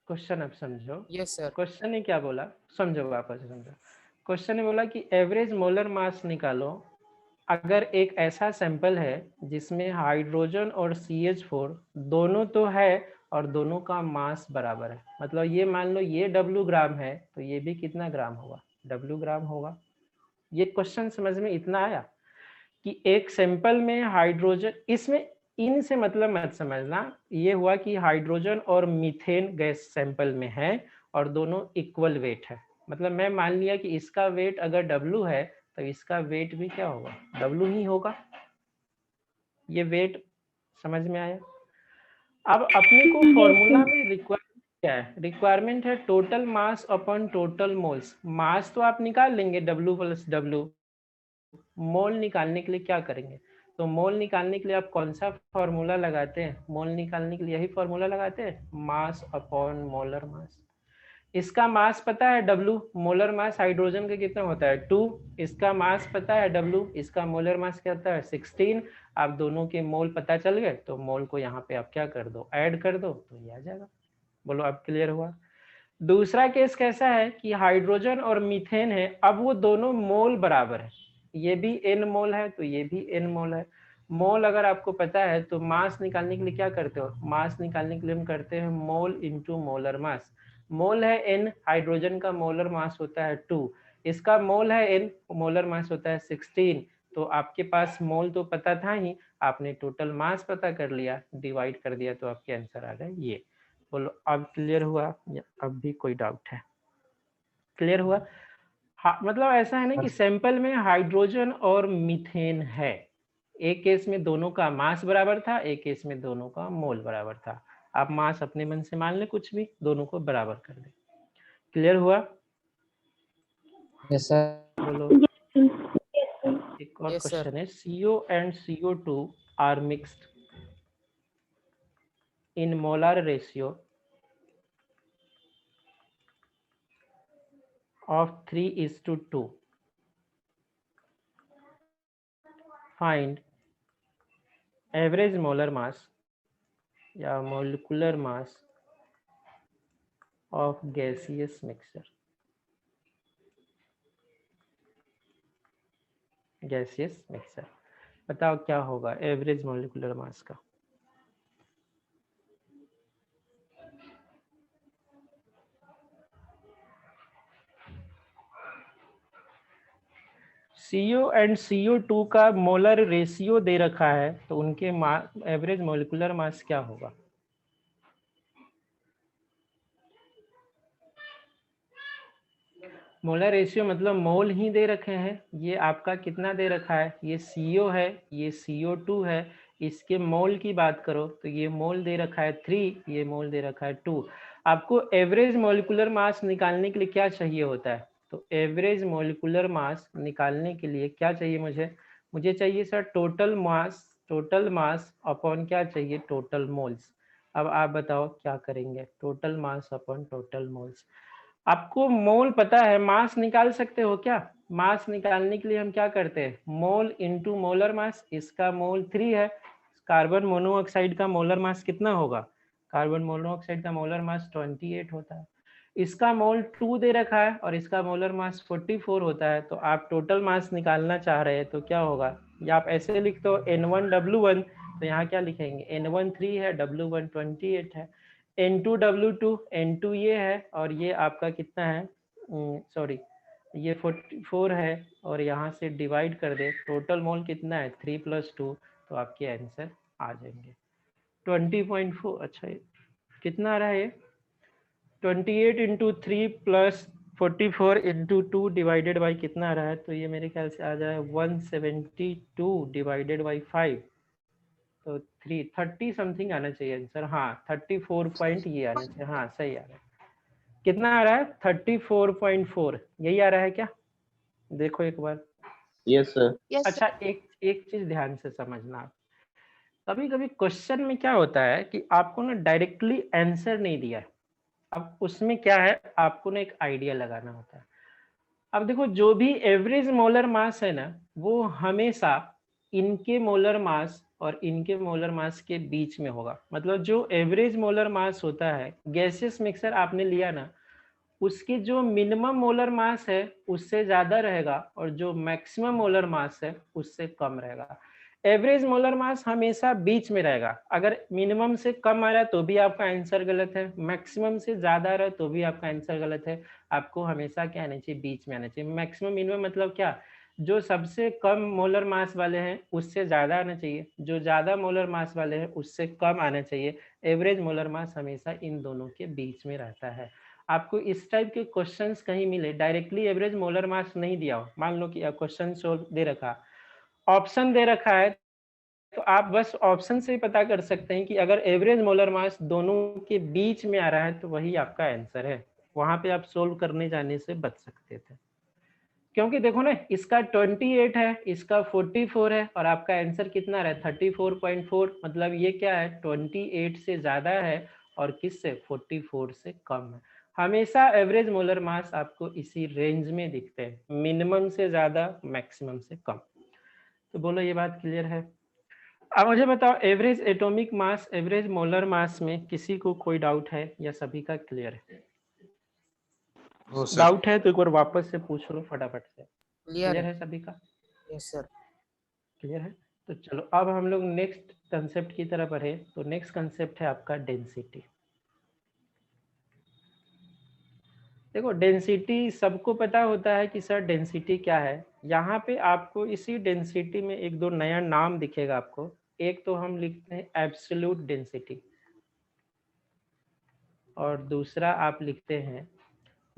[SPEAKER 1] क्वेश्चन अब समझो।
[SPEAKER 2] Yes, sir.
[SPEAKER 1] क्वेश्चन ने क्या बोला, समझो वापस समझो। क्वेश्चन ने बोला कि एवरेज मोलर मास निकालो अगर एक ऐसा सैंपल है जिसमें हाइड्रोजन और CH4 दोनों तो है और दोनों का मास बराबर है। मतलब ये मान लो ये W ग्राम है तो ये भी कितना ग्राम होगा? W ग्राम होगा। ये क्वेश्चन समझ में इतना आया कि एक सैंपल में हाइड्रोजन, इसमें इन से मतलब मत समझना, ये हुआ कि हाइड्रोजन और मीथेन गैस सैंपल में है और दोनों इक्वल वेट है। मतलब मैं मान लिया कि इसका वेट अगर W है तो इसका वेट भी क्या होगा? W ही होगा। ये वेट समझ में आया? अब अपने को फॉर्मूला में रिक्वायरमेंट क्या है? रिक्वायरमेंट है total mass upon total moles. Mass तो आप निकाल लेंगे W प्लस W, मोल निकालने के लिए क्या करेंगे? तो मोल निकालने के लिए आप कौन सा फॉर्मूला लगाते हैं? मोल निकालने के लिए यही फॉर्मूला लगाते हैं, मास अपॉन मोलर मास। इसका मास पता है W, मोलर मास हाइड्रोजन का कितना होता है? 2। इसका मास पता है W, इसका मोलर मास क्या होता है? 16। आप दोनों के मोल पता चल गए तो मोल को यहाँ पे आप क्या कर दो? ऐड कर दो, तो ये आ जाएगा। बोलो अब क्लियर हुआ? दूसरा केस कैसा है कि हाइड्रोजन और मीथेन है, अब वो दोनों मोल बराबर है, ये भी N मोल है तो ये भी N मोल है। मोल अगर आपको पता है तो मास निकालने के लिए क्या करते हो? मास निकालने के लिए हम करते हैं मोल इंटू मोलर मास। मोल है N, हाइड्रोजन का मोलर मास होता है 2, इसका मोल है N, मोलर मास होता है 16। तो आपके पास मोल तो पता था ही, आपने टोटल मास पता कर लिया, डिवाइड कर दिया तो आपके आंसर आ गए ये। बोलो अब क्लियर हुआ या अब भी कोई डाउट है? क्लियर हुआ? हाँ, मतलब ऐसा है ना कि सैंपल में हाइड्रोजन और मीथेन है, एक केस में दोनों का मास बराबर था, एक केस में दोनों का मोल बराबर था। आप मास अपने मन से मान ले कुछ भी, दोनों को बराबर कर दे। क्लियर हुआ?
[SPEAKER 2] Yes, sir.
[SPEAKER 1] बोलो। एक और
[SPEAKER 2] Yes, sir.
[SPEAKER 1] क्वेश्चन है, CO and CO2 are mixed in molar ratio of 3:2. Find average molar mass या molecular mass of gaseous mixture. Gaseous mixture, बताओ क्या होगा एवरेज मॉलिक्यूलर मास का? CO एंड CO2 का मोलर रेशियो दे रखा है तो उनके एवरेज मॉलिक्यूलर मास क्या होगा? मोलर रेशियो मतलब मोल ही दे रखे हैं। ये आपका कितना दे रखा है? ये CO है, ये CO2 है, इसके मोल की बात करो तो ये मोल दे रखा है 3, ये मोल दे रखा है 2। आपको एवरेज मॉलिक्यूलर मास निकालने के लिए क्या चाहिए होता है? तो एवरेज मॉलिक्यूलर मास निकालने के लिए क्या चाहिए मुझे चाहिए सर टोटल मास अपॉन क्या चाहिए? Total moles. अब आप बताओ क्या करेंगे? Total mass upon total moles. आपको मोल पता है, मास निकाल सकते हो क्या? मास निकालने के लिए हम क्या करते हैं? मोल इंटू मोलर मास। इसका मोल 3 है, कार्बन मोनोऑक्साइड का मोलर मास कितना होगा? कार्बन मोनोऑक्साइड का मोलर मास 28 होता है। इसका मोल 2 दे रखा है और इसका मोलर मास 44 होता है। तो आप टोटल मास निकालना चाह रहे हैं तो क्या होगा? या आप ऐसे लिख दो N1W1, तो यहाँ क्या लिखेंगे? N1 3 है, W1 28 है, N2 W2, N2 ये है और ये आपका कितना है, सॉरी ये 44 है, और यहाँ से डिवाइड कर दे, टोटल मोल कितना है 3 + 2, तो आपके आंसर आ जाएंगे 20.4। अच्छा कितना आ रहा है ये? 28 × 3 + 44 × 2 डिवाइडेड बाई कितना आ रहा है? तो ये मेरे ख्याल से आ जाए 172 डिवाइडेड बाई 5, तो 30 समथिंग आना चाहिए आंसर। हाँ 34 पॉइंट ये आना चाहिए। हाँ सही आ रहा है। कितना आ रहा है? 34.4 यही आ रहा है क्या? देखो एक बार।
[SPEAKER 5] Yes, sir.
[SPEAKER 1] अच्छा एक चीज ध्यान से समझना आप, कभी कभी क्वेश्चन में क्या होता है कि आपको ना डायरेक्टली आंसर नहीं दिया है, अब उसमें क्या है आपको ना एक आइडिया लगाना होता है। अब देखो जो भी एवरेज मोलर मास है ना, वो हमेशा इनके मोलर मास और इनके मोलर मास के बीच में होगा। मतलब जो एवरेज मोलर मास होता है गैसियस मिक्सर आपने लिया ना, उसकी जो मिनिमम मोलर मास है उससे ज्यादा रहेगा और जो मैक्सिमम मोलर मास है उससे कम रहेगा। एवरेज मोलर मास हमेशा बीच में रहेगा। अगर मिनिमम से कम आ रहा है तो भी आपका आंसर गलत है, मैक्सिमम से ज्यादा आ रहा है तो भी आपका आंसर गलत है। आपको हमेशा क्या आना चाहिए? बीच में आना चाहिए। मैक्सिमम मिनिमम मतलब क्या? जो सबसे कम मोलर मास वाले हैं उससे ज्यादा आना चाहिए, जो ज्यादा मोलर मास वाले हैं उससे कम आना चाहिए। एवरेज मोलर मास हमेशा इन दोनों के बीच में रहता है। आपको इस टाइप के क्वेश्चंस कहीं मिले, डायरेक्टली एवरेज मोलर मास नहीं दिया हो, मान लो कि क्वेश्चन सोल्व दे रखा, ऑप्शन दे रखा है, तो आप बस ऑप्शन से ही पता कर सकते हैं कि अगर एवरेज मोलर मास दोनों के बीच में आ रहा है तो वही आपका आंसर है। वहां पे आप सोल्व करने जाने से बच सकते थे, क्योंकि देखो ना इसका 28 है, इसका 44 है और आपका आंसर कितना रहा है 34.4। मतलब ये क्या है? 28 से ज्यादा है और किससे? 44 से कम है। हमेशा एवरेज मोलर मास आपको इसी रेंज में दिखते हैं, मिनिमम से ज्यादा, मैक्सिमम से कम। तो बोलो ये बात क्लियर है? अब मुझे बताओ एवरेज एटॉमिक मास, एवरेज मोलर मास में किसी को कोई डाउट है या सभी का क्लियर है?
[SPEAKER 5] No, sir.
[SPEAKER 1] डाउट है तो एक बार वापस से पूछ लो फटाफट से।
[SPEAKER 2] क्लियर
[SPEAKER 1] क्लियर
[SPEAKER 2] है।
[SPEAKER 1] है सभी का?
[SPEAKER 2] Yes sir.
[SPEAKER 1] क्लियर है? तो चलो अब हम लोग नेक्स्ट कंसेप्ट की तरफ बढ़े। तो नेक्स्ट कंसेप्ट है आपका डेंसिटी। देखो डेंसिटी सबको पता होता है कि सर डेंसिटी क्या है। यहाँ पे आपको इसी डेंसिटी में एक दो नया नाम दिखेगा आपको। एक तो हम लिखते हैं एब्सोल्यूट डेंसिटी और दूसरा आप लिखते हैं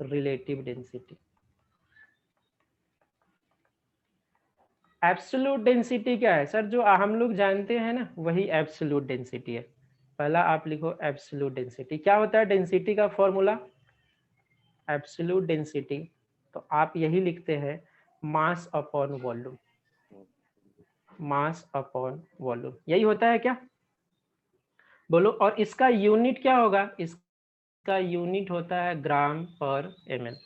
[SPEAKER 1] रिलेटिव डेंसिटी। एब्सोल्यूट डेंसिटी क्या है सर? जो हम लोग जानते हैं ना वही एब्सोल्यूट डेंसिटी है। पहला आप लिखो एब्सोल्यूट डेंसिटी। क्या होता है डेंसिटी का फॉर्मूला? एब्सोल्यूट डेंसिटी तो आप यही लिखते हैं mass upon volume, mass upon volume, यही होता है क्या? बोलो। और इसका यूनिट क्या होगा? इसका यूनिट होता है ग्राम पर ml।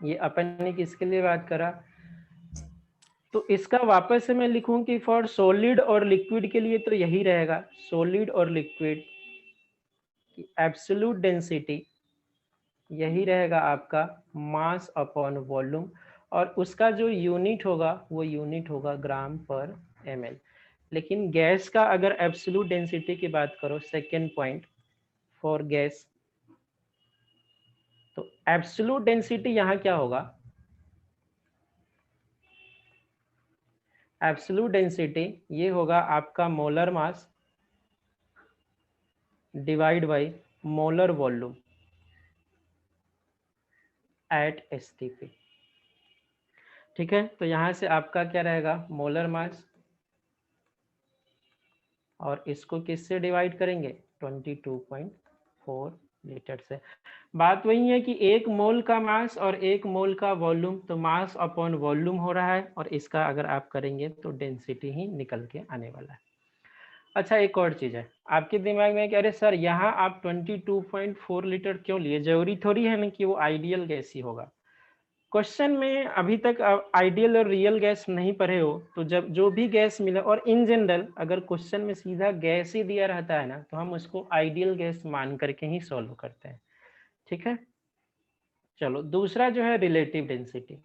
[SPEAKER 1] ये अपन ने किसके लिए बात करा? तो इसका वापस से मैं लिखूं कि फॉर सॉलिड और लिक्विड के लिए तो यही रहेगा, सॉलिड और लिक्विड की एब्सोल्यूट डेंसिटी यही रहेगा आपका मास अपॉन वॉल्यूम, और उसका जो यूनिट होगा वो यूनिट होगा ग्राम पर ml। लेकिन गैस का अगर एब्सोल्यूट डेंसिटी की बात करो, सेकेंड पॉइंट फॉर गैस, तो एब्सोल्यूट डेंसिटी यहाँ क्या होगा? एब्सोल्यूट डेंसिटी ये होगा आपका molar mass divide by molar volume at STP। ठीक है, तो यहाँ से आपका क्या रहेगा? मोलर मास, और इसको किससे डिवाइड करेंगे? 22.4 लीटर से। बात वही है कि एक मोल का मास और एक मोल का वॉल्यूम, तो मास अपॉन वॉल्यूम हो रहा है, और इसका अगर आप करेंगे तो डेंसिटी ही निकल के आने वाला है। अच्छा एक और चीज है आपके दिमाग में कि अरे सर यहाँ आप 22.4 लीटर क्यों लिए? जरूरी थोड़ी है ना कि वो आइडियल गैस ही होगा। क्वेश्चन में अभी तक आइडियल और रियल गैस नहीं पढ़े हो तो जब जो भी गैस मिला, और इन जनरल अगर क्वेश्चन में सीधा गैस ही दिया रहता है ना तो हम उसको आइडियल गैस मान करके ही सॉल्व करते हैं। ठीक है, चलो दूसरा जो है रिलेटिव डेंसिटी।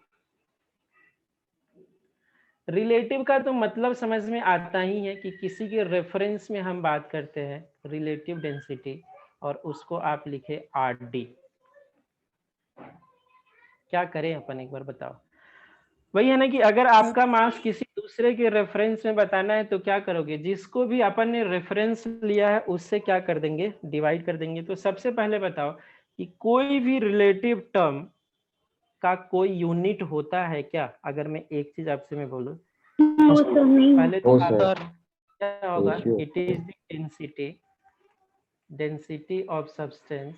[SPEAKER 1] रिलेटिव का तो मतलब समझ में आता ही है कि किसी के रेफरेंस में हम बात करते हैं रिलेटिव डेंसिटी, और उसको आप लिखे RD। क्या करें अपन एक बार बताओ। वही है ना कि अगर आपका मास किसी दूसरे के रेफरेंस में बताना है तो क्या करोगे, जिसको भी अपन ने रेफरेंस लिया है उससे क्या कर देंगे, डिवाइड कर देंगे। तो सबसे पहले बताओ कि कोई भी रिलेटिव टर्म का कोई यूनिट होता है क्या? अगर मैं एक चीज आपसे मैं बोलूं,
[SPEAKER 3] वो सर नहीं है।
[SPEAKER 1] पहले तो
[SPEAKER 5] No,
[SPEAKER 1] आप
[SPEAKER 5] sir.
[SPEAKER 1] क्या होगा,
[SPEAKER 5] Ratio.
[SPEAKER 1] It is the density of substance,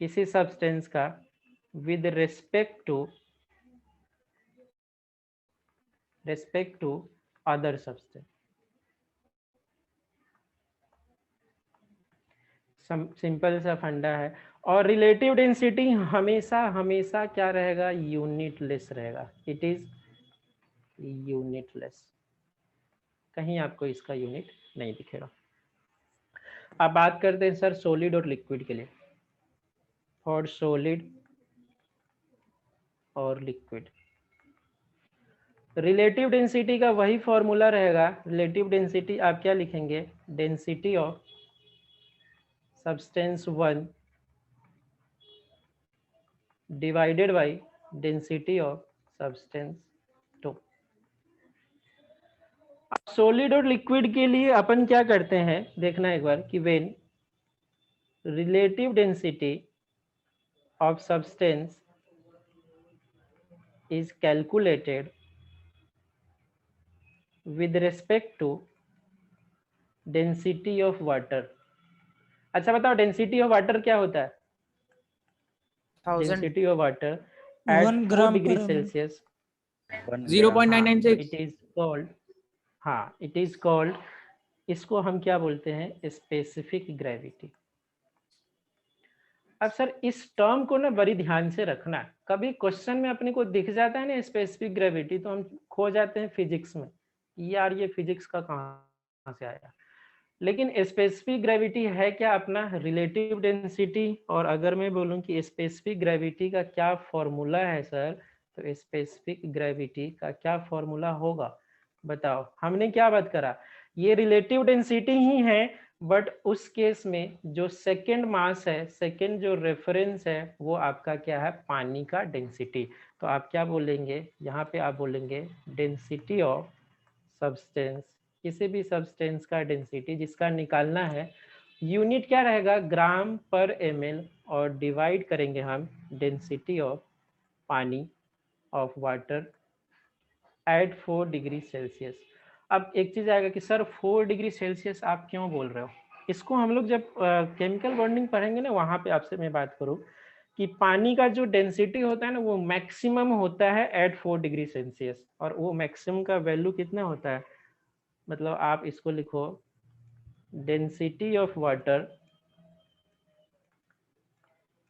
[SPEAKER 1] किसी सब्सटेंस का with respect to other substance. Simple सा फंडा है। और रिलेटिव डेंसिटी हमेशा हमेशा क्या रहेगा, यूनिटलेस रहेगा। इट इज यूनिटलेस, कहीं आपको इसका यूनिट नहीं दिखेगा। अब बात करते हैं सर सॉलिड और लिक्विड के लिए। फॉर सॉलिड और लिक्विड रिलेटिव डेंसिटी का वही फॉर्मूला रहेगा। रिलेटिव डेंसिटी आप क्या लिखेंगे, density of substance 1 divided by density of substance 2। अब सॉलिड और लिक्विड के लिए अपन क्या करते हैं, देखना एक बार कि when relative density of substance is calculated with respect to density of water। अच्छा बताओ डेंसिटी ऑफ वाटर क्या होता है?
[SPEAKER 2] 1000
[SPEAKER 1] density of water eight
[SPEAKER 4] 1
[SPEAKER 1] 4
[SPEAKER 4] gram
[SPEAKER 1] degree
[SPEAKER 4] per ml।
[SPEAKER 1] Celsius
[SPEAKER 5] 0.996.
[SPEAKER 1] It is called, हाँ इट इज कॉल्ड, इसको हम क्या बोलते हैं, स्पेसिफिक ग्रेविटी। अब सर इस टर्म को ना बड़ी ध्यान से रखना। कभी क्वेश्चन में अपने को दिख जाता है ना स्पेसिफिक ग्रेविटी तो हम खो जाते हैं फिजिक्स में, यार ये फिजिक्स का कहाँ से आया। लेकिन स्पेसिफिक ग्रेविटी है क्या, अपना रिलेटिव डेंसिटी। और अगर मैं बोलूं कि स्पेसिफिक ग्रेविटी का क्या फॉर्मूला है सर, तो स्पेसिफिक ग्रेविटी का क्या फॉर्मूला होगा बताओ। हमने क्या बात करा, ये रिलेटिव डेंसिटी ही है, बट उस केस में जो सेकेंड मास है, सेकेंड जो रेफरेंस है वो आपका क्या है, पानी का डेंसिटी। तो आप क्या बोलेंगे यहाँ पे, आप बोलेंगे डेंसिटी ऑफ सब्सटेंस, किसी भी सब्सटेंस का डेंसिटी जिसका निकालना है, यूनिट क्या रहेगा, ग्राम पर ml, और डिवाइड करेंगे हम डेंसिटी ऑफ पानी of water at 4 degree Celsius. अब एक चीज आएगा कि सर 4 डिग्री सेल्सियस आप क्यों बोल रहे हो, इसको हम लोग जब केमिकल बॉन्डिंग पढ़ेंगे ना वहां पे आपसे मैं बात करूँ कि पानी का जो डेंसिटी होता है ना वो मैक्सिमम होता है एट 4 डिग्री सेल्सियस, और वो मैक्सिमम का वैल्यू कितना होता है, मतलब आप इसको लिखो density of water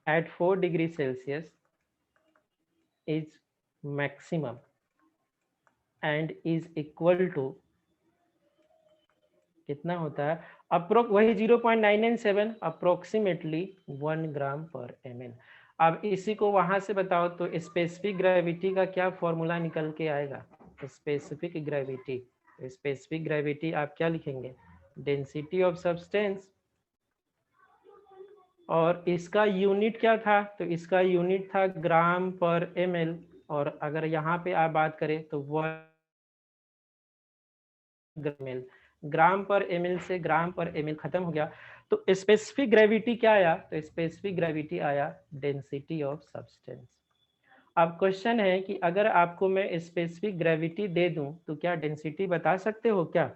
[SPEAKER 1] at 4 degree Celsius is maximum and is equal to कितना होता है, अप्रोक्स वही 0.997 अप्रोक्सीमेटली 1 ग्राम पर ml। अब इसी को वहां से बताओ तो स्पेसिफिक ग्रेविटी का क्या फॉर्मूला निकल के आएगा, स्पेसिफिक ग्रेविटी। स्पेसिफिक ग्रेविटी आप क्या लिखेंगे, डेंसिटी ऑफ सब्सटेंस, और इसका यूनिट क्या था, तो इसका यूनिट था ग्राम पर ml। और अगर यहाँ पे आप बात करें तो 1 ml, ग्राम पर ml से ग्राम पर ml खत्म हो गया, तो स्पेसिफिक ग्रेविटी क्या आया, तो स्पेसिफिक ग्रेविटी आया डेंसिटी ऑफ सब्सटेंस। अब क्वेश्चन है कि अगर आपको मैं स्पेसिफिक ग्रेविटी दे दूं तो क्या डेंसिटी बता सकते हो क्या,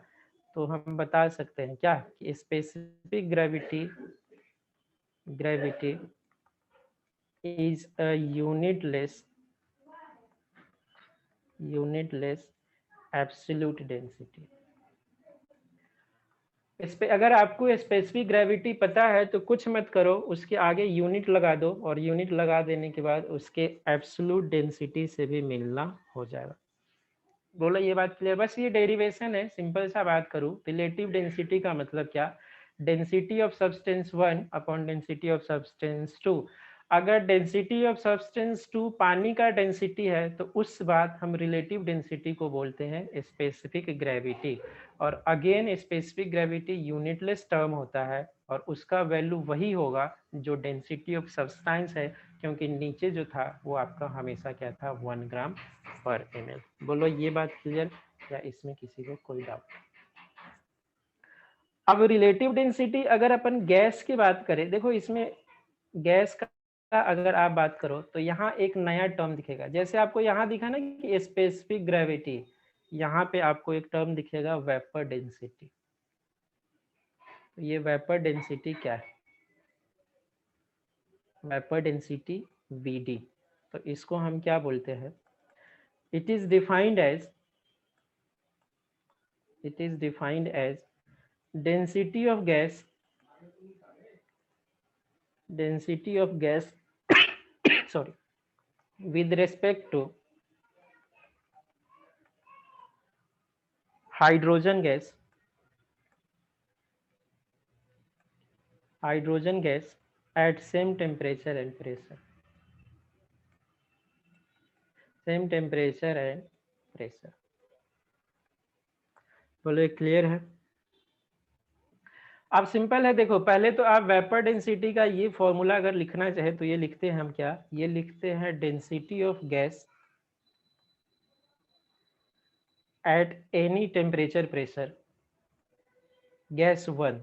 [SPEAKER 1] तो हम बता सकते हैं क्या कि specific gravity is a unitless absolute density। इस पे अगर आपको स्पेसिफिक ग्रेविटी पता है तो कुछ मत करो, उसके आगे यूनिट लगा दो और यूनिट लगा देने के बाद उसके एब्सोल्यूट डेंसिटी से भी मिलना हो जाएगा। बोलो ये बात क्लियर? बस ये डेरिवेशन है, सिंपल सा बात करूँ। रिलेटिव डेंसिटी का मतलब क्या? Density of substance 1 upon density of substance 2। अगर डेंसिटी ऑफ सब्सटेंस 2 पानी का डेंसिटी है तो उस बात हम रिलेटिव डेंसिटी को बोलते हैं स्पेसिफिक ग्रेविटी। और again specific gravity unitless term होता है और उसका वैल्यू वही होगा जो डेंसिटी ऑफ सब्सटेंस है, क्योंकि नीचे जो था वो आपका हमेशा क्या था, 1 ग्राम पर ml। बोलो ये बात क्लियर या इसमें किसी को कोई डाउट? अब रिलेटिव डेंसिटी अगर अपन गैस की बात करें, देखो इसमें गैस का अगर आप बात करो तो यहाँ एक नया टर्म दिखेगा। जैसे आपको यहाँ दिखा ना कि स्पेसिफिक ग्रेविटी, यहाँ पे आपको एक टर्म दिखेगा वेपर डेंसिटी। ये वेपर डेंसिटी क्या है? Vapour density Vd। तो इसको हम क्या बोलते हैं? It is defined as density of gas sorry, with respect to hydrogen gas at same temperature and pressure, बोलो क्लियर है? अब सिंपल है, देखो पहले तो आप वेपर डेंसिटी का ये फॉर्मूला अगर लिखना चाहे तो ये लिखते हैं हम क्या, ये लिखते हैं density of gas at any temperature pressure, gas 1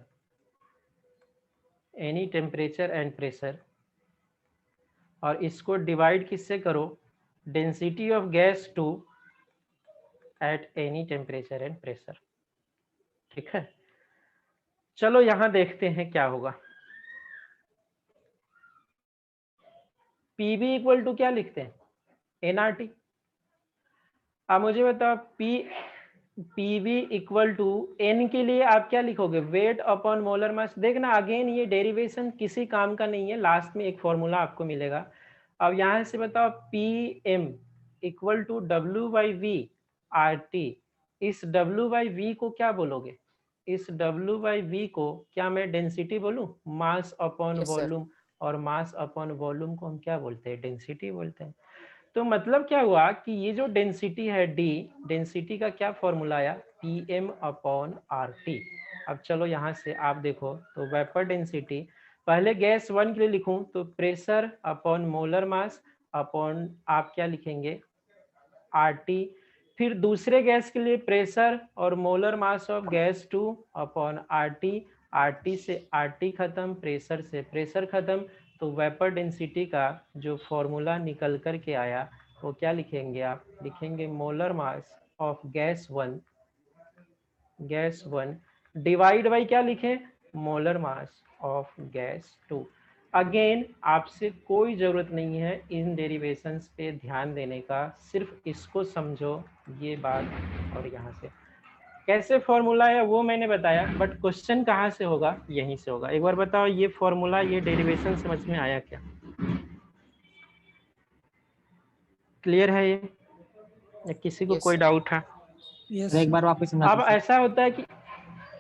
[SPEAKER 1] any temperature and pressure, और इसको डिवाइड किससे करो, density of gas 2 at any temperature and pressure. ठीक है, चलो यहां देखते हैं क्या होगा। पीवी इक्वल टू क्या लिखते हैं, एनआरटी। अब मुझे बताओ पीवी इक्वल टू एन के लिए आप क्या लिखोगे, वेट अपॉन मोलर मास। देखना अगेन ये डेरिवेशन किसी काम का नहीं है, लास्ट में एक फॉर्मूला आपको मिलेगा। अब यहां से बताओ P M equal to W by V R T. इस डब्ल्यू बाई वी को क्या बोलोगे, इस डब्ल्यू बाई वी को क्या मैं डेंसिटी बोलूं, mass upon
[SPEAKER 2] Yes, sir.
[SPEAKER 1] Volume, और मास अपॉन वॉल्यूम को हम क्या बोलते हैं, डेंसिटी बोलते हैं। तो मतलब क्या हुआ कि ये जो डेंसिटी है डी, डेंसिटी का क्या फॉर्मूला आया, P M upon R T. अब चलो यहाँ से आप देखो तो वेपर डेंसिटी, पहले गैस 1 के लिए लिखूं तो pressure upon molar mass upon आप क्या लिखेंगे, आर टी। फिर दूसरे गैस के लिए प्रेशर और molar mass of gas 2 upon R T से आर टी खत्म, प्रेशर से प्रेशर खत्म। तो वेपर डेंसिटी का जो फॉर्मूला निकल कर के आया वो क्या लिखेंगे आप, लिखेंगे molar mass of gas 1 divide by क्या लिखें, molar mass of gas 2। Again आपसे कोई जरूरत नहीं है इन डेरिवेशंस पे ध्यान देने का, सिर्फ इसको समझो ये बात। और यहाँ से कैसे फॉर्मूला है वो मैंने बताया, बट क्वेश्चन कहाँ से होगा, यहीं से होगा। एक बार बताओ ये फॉर्मूला, ये डेरिवेशन समझ में आया क्या, क्लियर है ये, या किसी को
[SPEAKER 2] Yes,
[SPEAKER 1] कोई
[SPEAKER 2] sir.
[SPEAKER 1] डाउट है?
[SPEAKER 4] Yes.
[SPEAKER 5] एक बार वापस सुना
[SPEAKER 1] अब
[SPEAKER 5] दीजिए।
[SPEAKER 1] ऐसा होता है कि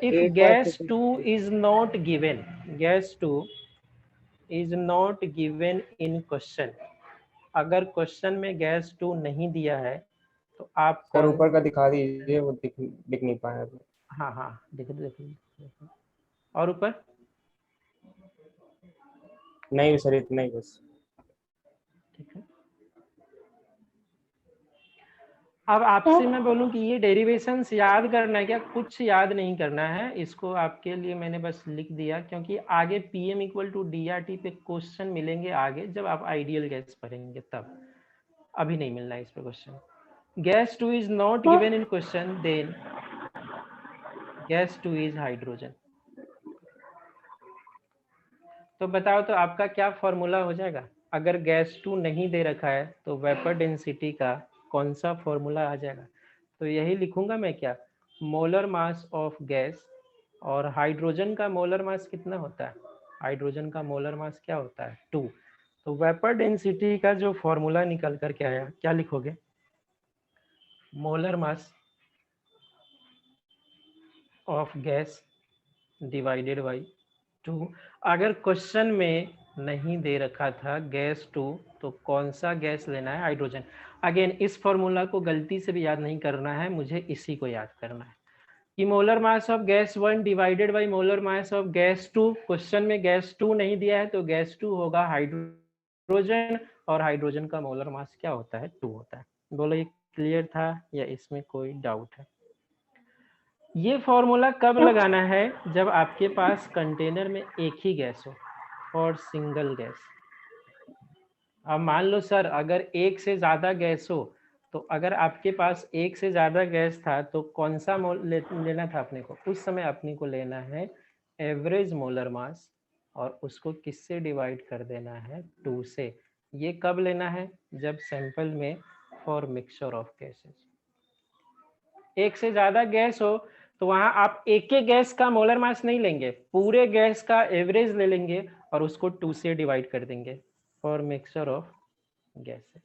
[SPEAKER 1] if gas 2 is not given, gas 2 is not given in question, अगर क्वेश्चन में गैस 2 नहीं दिया है तो आप
[SPEAKER 6] सर
[SPEAKER 1] कौन,
[SPEAKER 6] ऊपर का दिखा दीजिए, वो दिख नहीं पाया अभी।
[SPEAKER 1] हाँ हाँ देख देखो, और ऊपर
[SPEAKER 6] नहीं सर, इतना ही बस।
[SPEAKER 1] ठीक है। अब आपसे मैं बोलूं कि ये डेरिवेशंस याद करना है क्या, कुछ याद नहीं करना है, इसको आपके लिए मैंने बस लिख दिया, क्योंकि आगे पीएम इक्वल टू डीआरटी पे क्वेश्चन मिलेंगे आगे जब आप आइडियल गैस पढ़ेंगे तब, अभी नहीं मिलना है इस पे question. Gas 2 is not given in question, then gas 2 is hydrogen. तो बताओ तो आपका क्या फॉर्मूला हो जाएगा, अगर गैस 2 नहीं दे रखा है तो वेपर डेंसिटी का कौन सा फॉर्मूला आ जाएगा। तो यही लिखूंगा मैं क्या, मोलर मास ऑफ गैस और हाइड्रोजन का मोलर मास कितना होता है? हाइड्रोजन का मोलर मास क्या होता है? 2। तो वेपर डेंसिटी का जो फॉर्मूला निकल कर के आया, क्या लिखोगे? Molar mass of gas divided by 2। अगर क्वेश्चन में नहीं दे रखा था गैस 2, तो कौन सा गैस लेना है? हाइड्रोजन। अगेन इस फॉर्मूला को गलती से भी याद नहीं करना है, मुझे इसी को याद करना है कि molar mass of gas 1 divided by molar mass of gas 2। Question में गैस 2 नहीं दिया है तो गैस 2 होगा हाइड्रोजन, और हाइड्रोजन का मोलर मास क्या होता है? 2 होता है। बोलो ये क्लियर था या इसमें कोई डाउट है? ये फॉर्मूला कब लगाना है? जब आपके पास कंटेनर में एक ही गैस हो और सिंगल गैस। अब मान लो सर अगर एक से ज्यादा गैस हो, तो अगर आपके पास एक से ज्यादा गैस था तो कौन सा लेना था अपने को? उस समय अपने को लेना है एवरेज मोलर मास, और उसको किससे डिवाइड कर देना है? 2 से। ये कब लेना है? जब सैंपल में फॉर मिक्सचर ऑफ गैसेस एक से ज्यादा गैस हो, तो वहां आप एक एक गैस का मोलर मास नहीं लेंगे, पूरे गैस का एवरेज ले लेंगे और उसको 2 से डिवाइड कर देंगे फॉर मिक्सचर ऑफ गैसेस।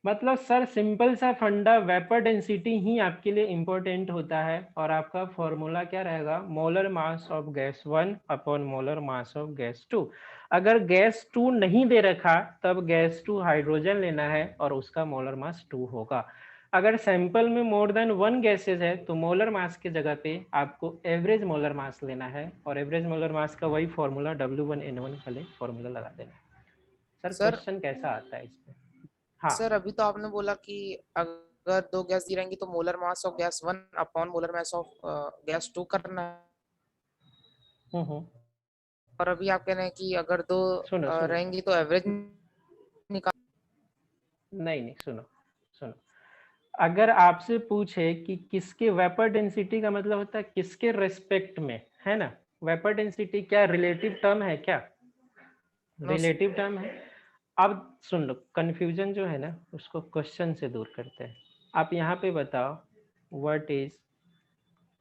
[SPEAKER 1] मतलब सर सिंपल सा फंडा, वेपर डेंसिटी ही आपके लिए इंपॉर्टेंट होता है, और आपका फॉर्मूला क्या रहेगा? Molar mass of gas 1 upon molar mass of gas 2। अगर गैस 2 नहीं दे रखा तब गैस 2 हाइड्रोजन लेना है और उसका मोलर मास 2 होगा। अगर सैंपल में मोर देन 1 गैसेज है तो मोलर मास के जगह पे आपको एवरेज मोलर मास लेना है, और एवरेज मोलर मास का वही फॉर्मूला W1N1 वाले फॉर्मूला लगा देना। सर
[SPEAKER 2] सर
[SPEAKER 1] क्वेश्चन कैसा आता है इसमें? हाँ
[SPEAKER 2] सर अभी तो आपने बोला कि अगर दो गैस दी रहेंगी तो molar mass of gas 1 upon molar mass of gas 2 करना है,
[SPEAKER 1] हम्म।
[SPEAKER 2] और अभी आप कह रहे हैं कि अगर दो
[SPEAKER 1] सुनो सुनो,
[SPEAKER 2] रहेंगी तो एवरेज निकाल।
[SPEAKER 1] नहीं सुनो सुनो, अगर आपसे पूछे कि किसके, वेपर डेंसिटी का मतलब होता है किसके रेस्पेक्ट में, है ना? वेपर डेंसिटी क्या रिलेटिव टर्म है? क्या
[SPEAKER 2] नो सर।
[SPEAKER 1] रिलेटिव टर्म है? अब सुन लो, कंफ्यूजन जो है ना उसको क्वेश्चन से दूर करते हैं। आप यहाँ पे बताओ what is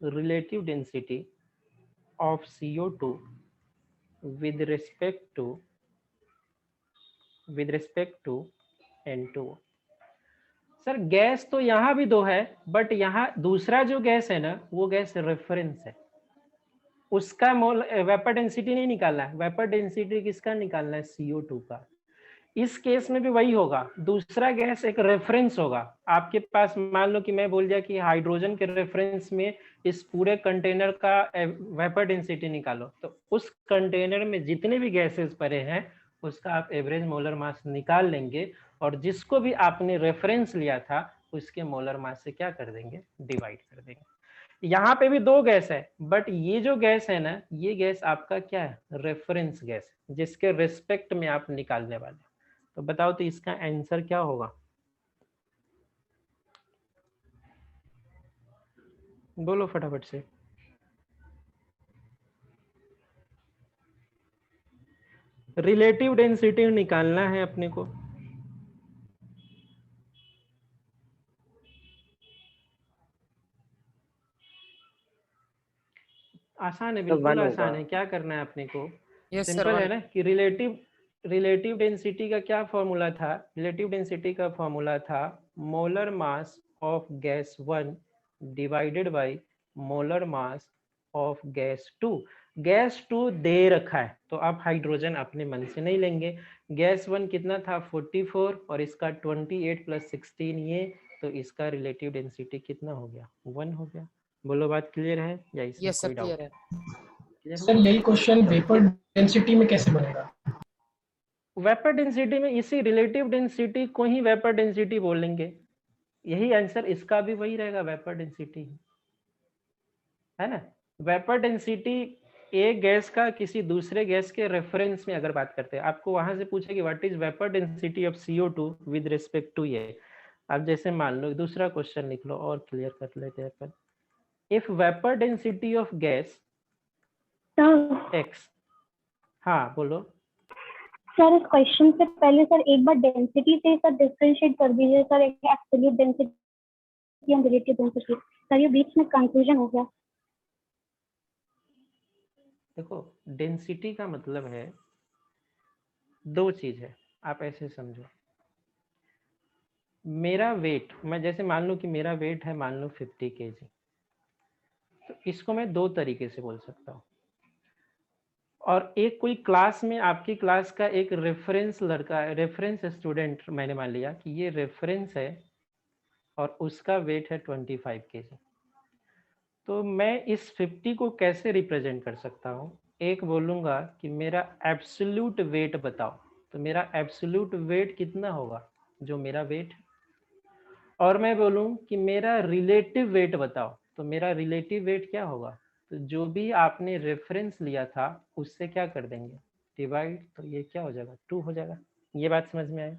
[SPEAKER 1] relative density of CO2 with respect to N2O। Sir gas तो यहाँ भी दो है, बट यहाँ दूसरा जो गैस है ना वो गैस रेफरेंस है, उसका मोल वेपर डेंसिटी नहीं निकालना है। वेपर डेंसिटी किसका निकालना है? CO2 का। इस केस में भी वही होगा, दूसरा गैस एक रेफरेंस होगा। आपके पास मान लो कि मैं बोल दिया कि हाइड्रोजन के रेफरेंस में इस पूरे कंटेनर का वेपर डेंसिटी निकालो, तो उस कंटेनर में जितने भी गैसेस पड़े हैं उसका आप एवरेज मोलर मास निकाल लेंगे, और जिसको भी आपने रेफरेंस लिया था उसके मोलर मास से क्या कर देंगे? डिवाइड कर देंगे। यहाँ पे भी दो गैस है, बट ये जो गैस है ना, ये गैस आपका क्या है? रेफरेंस गैस, जिसके रिस्पेक्ट में आप निकालने वाले। तो बताओ तो इसका आंसर क्या होगा? बोलो फटाफट से। रिलेटिव डेंसिटी निकालना है अपने को। आसान है,
[SPEAKER 6] तो
[SPEAKER 1] बिल्कुल
[SPEAKER 6] 1 होगा।
[SPEAKER 1] आसान है। क्या करना है अपने को?
[SPEAKER 2] यस सर
[SPEAKER 1] सिंपल है
[SPEAKER 2] 1।
[SPEAKER 1] ना कि रिलेटिव डेंसिटी का क्या फॉर्मूला था? रिलेटिव डेंसिटी का फॉर्मूला था molar mass of gas 1 divided by molar mass of gas 2। Gas 2 दे रखा है तो आप हाइड्रोजन अपने मन से नहीं लेंगे। गैस 1 कितना था? 44, और इसका 28 + 16 ये, तो इसका रिलेटिव डेंसिटी कितना हो गया? 1 हो गया। बोलो बात क्लियर है या इसमें
[SPEAKER 2] यस सर
[SPEAKER 1] कोई डाउट
[SPEAKER 2] क्लियर
[SPEAKER 1] है?
[SPEAKER 2] है।
[SPEAKER 1] क्लियर
[SPEAKER 7] सर
[SPEAKER 1] हुआ?
[SPEAKER 7] यही क्वेश्चन वेपर डेंसिटी में कैसे बनेगा?
[SPEAKER 1] वेपर डेंसिटी में इसी रिलेटिव डेंसिटी को ही वेपर डेंसिटी बोलेंगे। यही आंसर इसका भी वही रहेगा, वेपर डेंसिटी, है ना? वेपर डेंसिटी एक गैस का किसी दूसरे गैस के रेफरेंस में अगर बात करते हैं, आपको वहां से पूछे कि what is vapour density of CO2 with respect to ये। अब जैसे मान लो दूसरा क्वेश्चन लिख लो और क्लियर कर लेते हैं अपन। If vapour density of gas
[SPEAKER 3] sir
[SPEAKER 1] X, हाँ बोलो।
[SPEAKER 3] सर इस क्वेश्चन से पहले सर एक बार डेंसिटी से सर डिफरेंशिएट कर दीजिए सर, एक एब्सोल्यूट डेंसिटी और रिलेटिव डेंसिटी। सर ये बीच में कंफ्यूजन हो गया।
[SPEAKER 1] देखो डेंसिटी का मतलब है दो चीज है, आप ऐसे समझो। मेरा वेट, मैं जैसे मान लो कि मेरा वेट है मान लो 50 kg, तो इसको मैं दो तरीके से बोल सकता हूँ। और एक कोई क्लास में आपकी क्लास का एक रेफरेंस लड़का, रेफरेंस स्टूडेंट मैंने मान लिया कि ये रेफरेंस है और उसका वेट है 25 kg। तो मैं इस 50 को कैसे रिप्रेजेंट कर सकता हूँ? एक बोलूँगा कि मेरा एब्सोल्यूट वेट बताओ, तो मेरा एब्सोल्यूट वेट कितना होगा जो मेरा वेट है। और मैं बोलूँ कि मेरा रिलेटिव वेट बताओ, तो मेरा रिलेटिव वेट क्या होगा, तो जो भी आपने रेफरेंस लिया था उससे क्या कर देंगे डिवाइड, तो ये क्या हो जाएगा 2 हो जाएगा। ये बात समझ में आए?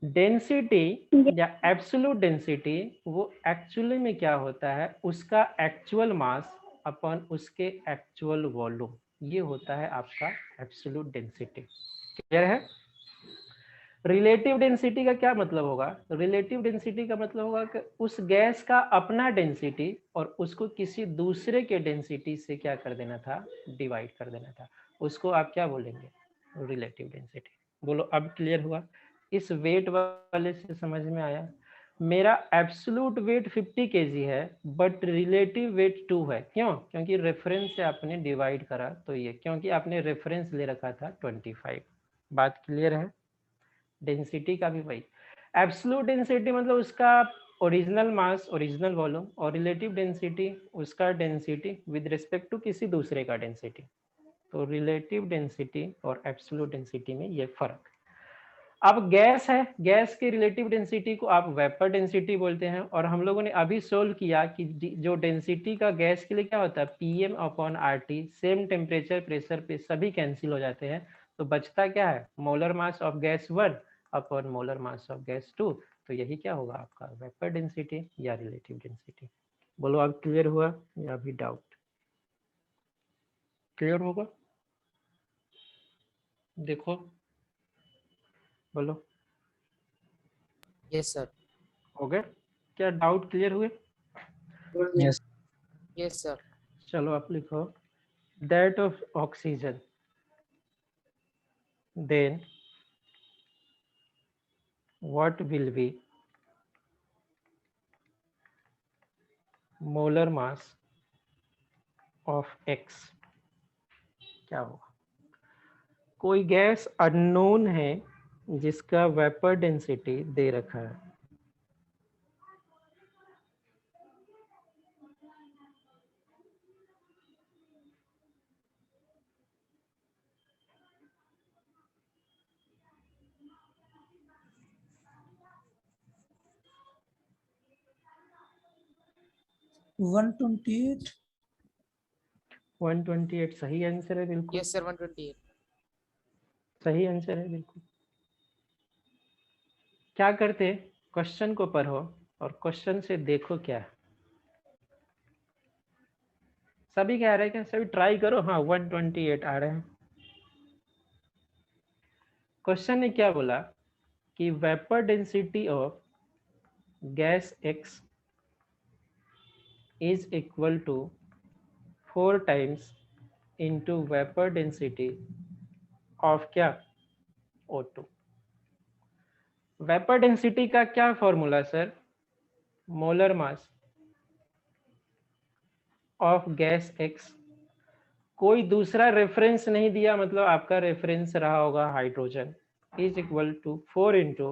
[SPEAKER 1] डेंसिटी या एब्सोल्यूट डेंसिटी वो एक्चुअली में क्या होता है, उसका एक्चुअल मास अपॉन उसके एक्चुअल वॉल्यूम, ये होता है आपका एब्सोल्यूट डेंसिटी। क्लियर है? रिलेटिव डेंसिटी का क्या मतलब होगा? रिलेटिव डेंसिटी का मतलब होगा कि उस गैस का अपना डेंसिटी और उसको किसी दूसरे के डेंसिटी से क्या कर देना था, डिवाइड कर देना था, उसको आप क्या बोलेंगे, रिलेटिव डेंसिटी। बोलो अब क्लियर हुआ? इस वेट वाले से समझ में आया? मेरा एब्सोल्यूट वेट 50 kg है बट रिलेटिव वेट 2 है। क्यों? क्योंकि रेफरेंस से आपने डिवाइड करा, तो ये क्योंकि आपने रेफरेंस ले रखा था 25। बात क्लियर है? डेंसिटी का भी वही, एब्सोल्यूट डेंसिटी मतलब उसका ओरिजिनल मास, ओरिजिनल वॉल्यूम, और रिलेटिव डेंसिटी उसका डेंसिटी विद रिस्पेक्ट टू किसी दूसरे का डेंसिटी। तो रिलेटिव डेंसिटी और एब्सोल्यूट डेंसिटी में ये फर्क। अब गैस है, गैस की रिलेटिव डेंसिटी को आप वेपर डेंसिटी बोलते हैं, और हम लोगों ने अभी सोल्व किया कि जो डेंसिटी का गैस के लिए क्या होता है PM upon RT, same temperature pressure पे सभी कैंसिल हो जाते हैं, तो बचता क्या है molar mass of gas 1 upon molar mass of gas 2, तो यही क्या होगा आपका वेपर डेंसिटी या रिलेटिव डेंसिटी। बोलो अब क्लियर हुआ या अभी डाउट? क्लियर होगा? देखो बोलो
[SPEAKER 2] यस सर।
[SPEAKER 1] हो गया? क्या डाउट क्लियर हुए?
[SPEAKER 5] Yes.
[SPEAKER 2] Yes sir.
[SPEAKER 1] चलो आप लिखो that of oxygen, then what will be molar mass of X? क्या होगा? कोई गैस अननोन है जिसका वेपर डेंसिटी दे रखा है,
[SPEAKER 4] वन 128
[SPEAKER 1] 128 सही आंसर है बिल्कुल।
[SPEAKER 2] Yes sir 128।
[SPEAKER 1] सही आंसर है बिल्कुल। क्या करते, क्वेश्चन को पढ़ो और क्वेश्चन से देखो क्या है। सभी कह रहे हैं क्या, सभी ट्राई करो। हाँ 128 आ रहे हैं। क्वेश्चन ने क्या बोला कि vapour density of gas X is equal to 4 times into vapor density of क्या O2। वेपर डेंसिटी का क्या formula sir? Molar mass of gas X, कोई दूसरा रेफरेंस नहीं दिया, मतलब आपका रेफरेंस रहा होगा hydrogen, is equal to 4 into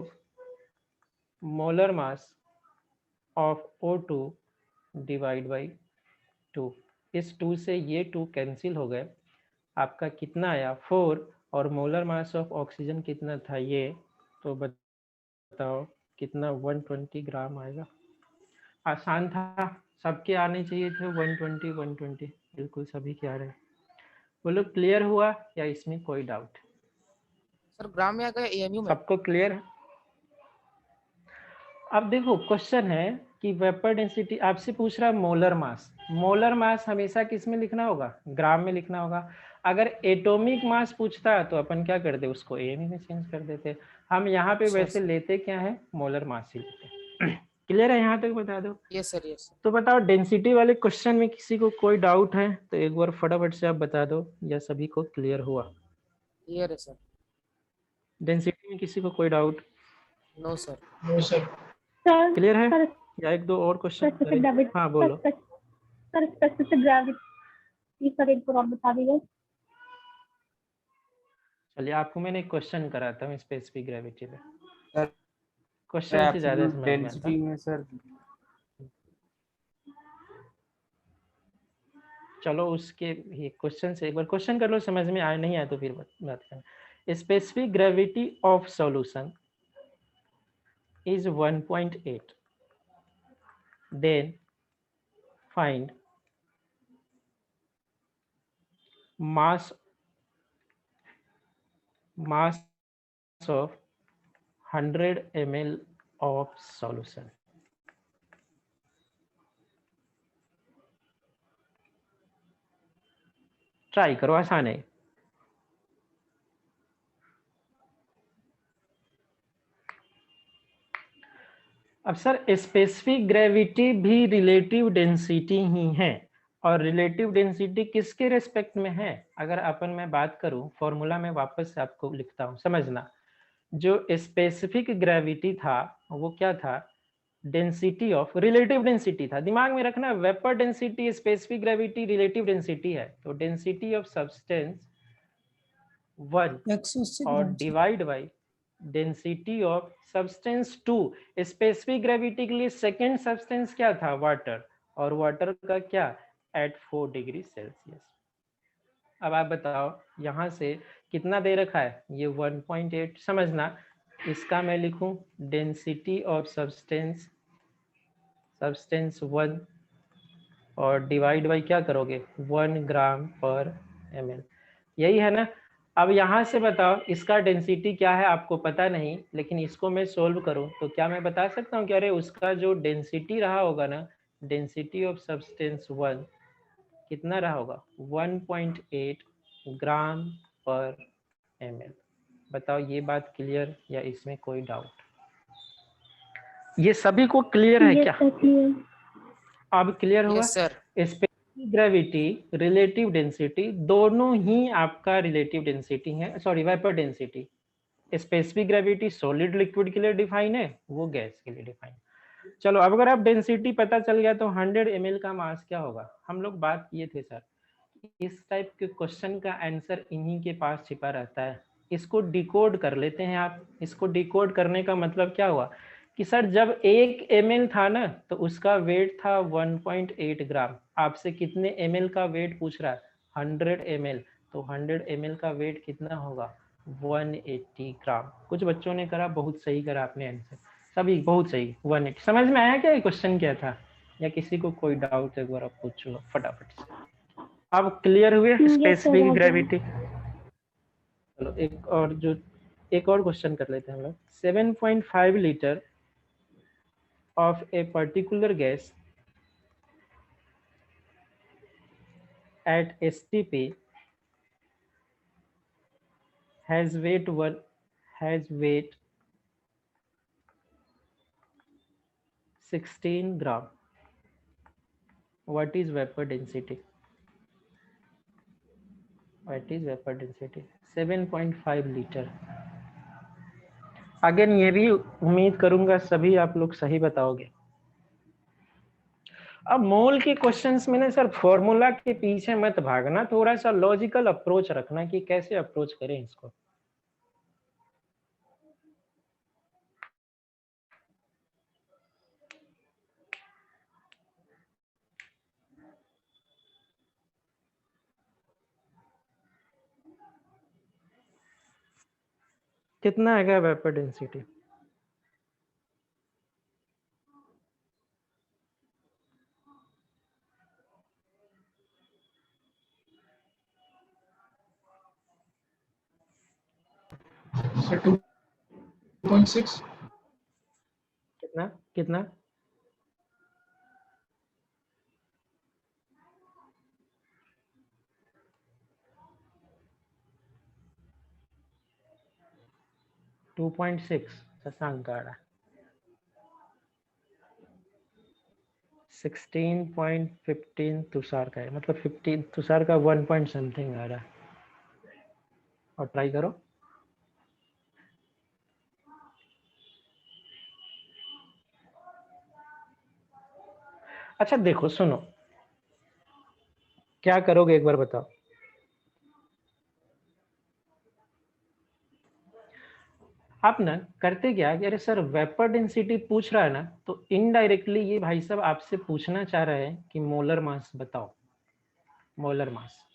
[SPEAKER 1] molar mass of O2 divide by 2। इस 2 से ये 2 कैंसिल हो गए, आपका कितना आया 4, और मोलर मास ऑफ ऑक्सीजन कितना था ये, तो बताओ कितना 120 ग्राम आएगा। आसान था, सबके आने चाहिए थे 120 120, बिल्कुल सभी के आ रहे हैं। बोलो क्लियर हुआ या इसमें कोई डाउट?
[SPEAKER 2] सर ग्राम में आ गया एएमयू में।
[SPEAKER 1] सबको क्लियर है? अब देखो क्वेश्चन है कि वेपर डेंसिटी आपसे पूछ रहा है मोलर मास। मोलर मास हमेशा किस में लिखना होगा? ग्राम में लिखना होगा। अगर एटॉमिक मास पूछता है तो अपन क्या कर दे, उसको एम में चेंज कर देते। हम यहाँ पे
[SPEAKER 2] अच्छा,
[SPEAKER 1] वैसे
[SPEAKER 2] सर।
[SPEAKER 1] लेते क्या है, मोलर मास ही लेते। क्लियर है यहाँ तक? बता दो।
[SPEAKER 2] Yes sir, yes sir.
[SPEAKER 1] तो बताओ डेंसिटी वाले क्वेश्चन में किसी को कोई डाउट है तो एक बार फटाफट से आप बता दो, या सभी को क्लियर हुआ?
[SPEAKER 2] क्लियर है सर।
[SPEAKER 1] डेंसिटी में किसी को कोई doubt?
[SPEAKER 2] No sir.
[SPEAKER 7] No sir.
[SPEAKER 3] Sir
[SPEAKER 1] clear है?
[SPEAKER 3] सर
[SPEAKER 1] या एक दो और क्वेश्चन
[SPEAKER 3] स्पेसिफिक
[SPEAKER 1] करें?
[SPEAKER 3] ग्रेविटी
[SPEAKER 1] हाँ बोलो।
[SPEAKER 3] सर स्पेसिफिक ग्रेविटी सर एक बार आप बता दीजिए।
[SPEAKER 1] चलिए आपको मैंने एक क्वेश्चन कराता हूँ स्पेसिफिक ग्रेविटी पे,
[SPEAKER 6] सर
[SPEAKER 1] क्वेश्चन से ज्यादा
[SPEAKER 6] एब्सोल्यूट
[SPEAKER 1] समझ में आता।
[SPEAKER 6] डेंसिटी में सर
[SPEAKER 1] चलो उसके ये क्वेश्चन से एक बार क्वेश्चन कर लो, समझ में आया नहीं आया तो फिर बात करना। Specific gravity of solution is 1.8, then find mass of 100 ml of solution. Try करो, आसान है। अब सर स्पेसिफिक ग्रेविटी भी रिलेटिव डेंसिटी ही है, और रिलेटिव डेंसिटी किसके रेस्पेक्ट में है? अगर अपन मैं बात करूं फॉर्मूला में वापस से आपको लिखता हूं, समझना। जो स्पेसिफिक ग्रेविटी था वो क्या था? डेंसिटी ऑफ, रिलेटिव डेंसिटी था। दिमाग में रखना, vapour density specific gravity relative density है। तो डेंसिटी ऑफ सब्सटेंस 1
[SPEAKER 4] 180
[SPEAKER 1] और
[SPEAKER 4] gram sir.
[SPEAKER 1] Divide by density of substance 2। Specific gravity के लिए सेकेंड सब्सटेंस क्या था? वाटर, और वाटर का क्या? At 4 degree Celsius. अब आप बताओ यहाँ से कितना दे रखा है? ये 1.8। समझना, इसका मैं लिखूं डेंसिटी ऑफ सब्सटेंस 1 और डिवाइड बाई क्या करोगे? 1 ग्राम पर ml, यही है ना? अब यहाँ से बताओ इसका डेंसिटी क्या है, आपको पता नहीं, लेकिन इसको मैं सोल्व करूँ तो क्या मैं बता सकता हूँ कि अरे उसका जो डेंसिटी रहा होगा ना, डेंसिटी ऑफ सब्सटेंस 1 कितना रहा होगा? 1.8 ग्राम पर ml। बताओ ये बात क्लियर या इसमें कोई डाउट? ये सभी को क्लियर है
[SPEAKER 3] यस
[SPEAKER 1] क्या?
[SPEAKER 3] Sir clear.
[SPEAKER 1] अब क्लियर हुआ?
[SPEAKER 2] Yes sir.
[SPEAKER 1] Specific gravity, relative density, दोनों ही आपका रिलेटिव डेंसिटी है, sorry vapour density. Specific gravity solid liquid के लिए डिफाइन है, वो गैस के लिए डिफाइन। चलो अब अगर आप डेंसिटी पता चल गया तो 100 ml का मास क्या होगा? हम लोग बात किए थे सर, इस टाइप के क्वेश्चन का आंसर इन्हीं के पास छिपा रहता है। इसको डिकोड कर लेते हैं आप। इसको डिकोड करने का मतलब क्या हुआ कि सर जब 1 ml था ना तो उसका वेट था 1.8 ग्राम। आपसे कितने ml का वेट पूछ रहा है? 100 ml। तो 100 ml का वेट कितना होगा? 180 ग्राम। कुछ बच्चों ने करा, बहुत सही करा आपने आंसर, सभी बहुत सही। 180। समझ में आया क्या ये क्वेश्चन क्या था? या किसी को कोई डाउट एक बार आप पूछो फटाफट से। अब क्लियर हुए
[SPEAKER 3] यस सर
[SPEAKER 1] स्पेसिफिक
[SPEAKER 3] आ गया।
[SPEAKER 1] ग्रेविटी? चलो एक और क्वेश्चन कर लेते हैं हम लोग। 7.5 litre of a particular gas eight STP has weight 16 gram. What is vapor density? What is vapor density? 7.5 litre. Again ये भी उम्मीद करूंगा सभी आप लोग सही बताओगे। अब मोल के क्वेश्चंस में ना सर फॉर्मूला के पीछे मत भागना, थोड़ा सा लॉजिकल अप्रोच रखना कि कैसे अप्रोच करें इसको। कितना है वेपर डेंसिटी?
[SPEAKER 7] सर 2.6।
[SPEAKER 1] कितना कितना? 2.6 शशांक गाड़ा। 16.15 तुषार का है, मतलब 15 तुषार का 1 पॉइंट समथिंग आ रहा है। और ट्राई करो। अच्छा देखो सुनो, क्या करोगे एक बार बताओ। आप ना करते क्या कि अरे सर वेपर डेंसिटी पूछ रहा है ना, तो इनडायरेक्टली ये भाई साहब आपसे पूछना चाह रहे हैं कि मोलर मास बताओ, मोलर मास।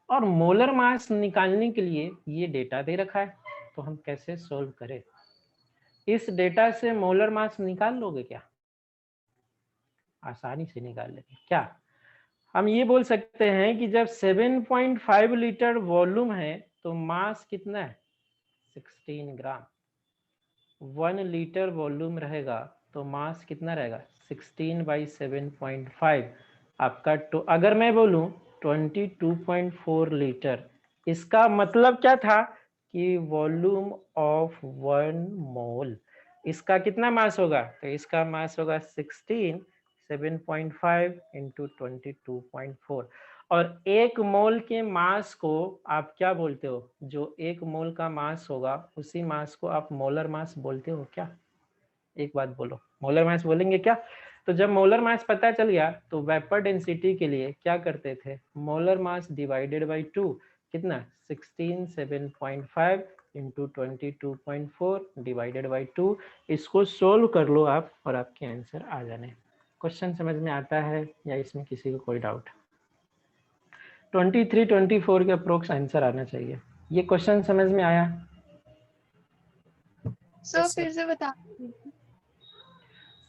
[SPEAKER 1] और मोलर मास निकालने के लिए ये डेटा दे रखा है, तो हम कैसे सोल्व करें। इस डेटा से मोलर मास निकाल लोगे क्या? आसानी से निकाल लेंगे क्या? हम ये बोल सकते हैं कि जब 7.5 लीटर वॉल्यूम है तो मास कितना है? 16 ग्राम। 1 लीटर वॉल्यूम रहेगा तो मास कितना रहेगा? 16/7.5 आपका। तो अगर मैं बोलूं 22.4 लीटर, इसका मतलब क्या था कि वॉल्यूम ऑफ 1 मोल। इसका कितना मास होगा? तो इसका मास होगा 16/7.5 इंटू 22.4। और एक मोल के मास को आप क्या बोलते हो? जो एक मोल का मास होगा उसी मास को आप मोलर मास बोलते हो क्या? एक बात बोलो, मोलर मास बोलेंगे क्या? तो जब मोलर मास पता चल गया तो वेपर डेंसिटी के लिए क्या करते थे? मोलर मास डिवाइडेड बाई 2, कितना? 16/7.5 इंटू 22.4 डिवाइडेड बाई 2। इसको सोल्व कर लो आप और आपके आंसर आ जाने। क्वेश्चन समझ में आता है या इसमें किसी को कोई डाउट? 23-24 के अप्रोक्स आंसर आना चाहिए। ये क्वेश्चन समझ में आया?
[SPEAKER 8] सर फिर से बता दीजिए।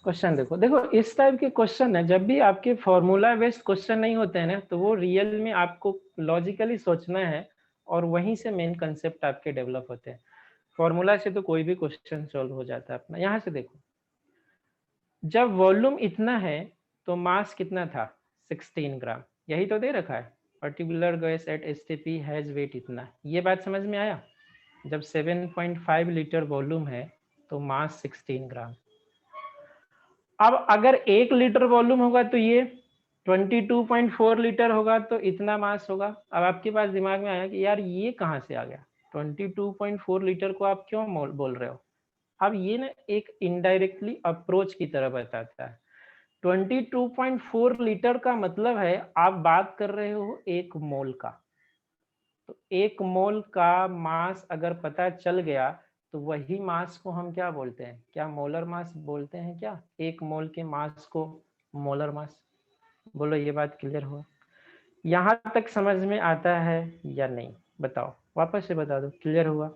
[SPEAKER 1] क्वेश्चन देखो देखो, इस टाइप के क्वेश्चन है, जब भी आपके फॉर्मूला बेस्ड क्वेश्चन नहीं होते हैं ना, तो वो रियल में आपको लॉजिकली सोचना है और वहीं से मेन कंसेप्ट आपके डेवलप होते हैं। फॉर्मूला से तो कोई भी क्वेश्चन सॉल्व हो जाता है अपना। यहाँ से देखो, जब वॉल्यूम इतना है तो मास कितना था? 16 ग्राम। यही तो दे रखा है, particular gas at STP has weight इतना। ये बात समझ में आया? जब 7.5 लीटर वॉल्यूम है तो मास 16 ग्राम। अब अगर 1 लीटर वॉल्यूम होगा तो ये 22.4 लीटर होगा, तो इतना मास होगा। अब आपके पास दिमाग में आया कि यार ये कहाँ से आ गया? 22.4 लीटर को आप क्यों बोल रहे हो? अब ये ना एक इनडायरेक्टली अप्रोच की तरह बताता है। 22.4 लीटर का मतलब है आप बात कर रहे हो 1 मोल का। तो 1 मोल का मास अगर पता चल गया तो वही मास को हम क्या बोलते हैं? क्या मोलर मास बोलते हैं क्या? 1 मोल के मास को मोलर मास। बोलो ये बात क्लियर हुआ? यहाँ तक समझ में आता है या नहीं बताओ, वापस से बता दो, क्लियर हुआ?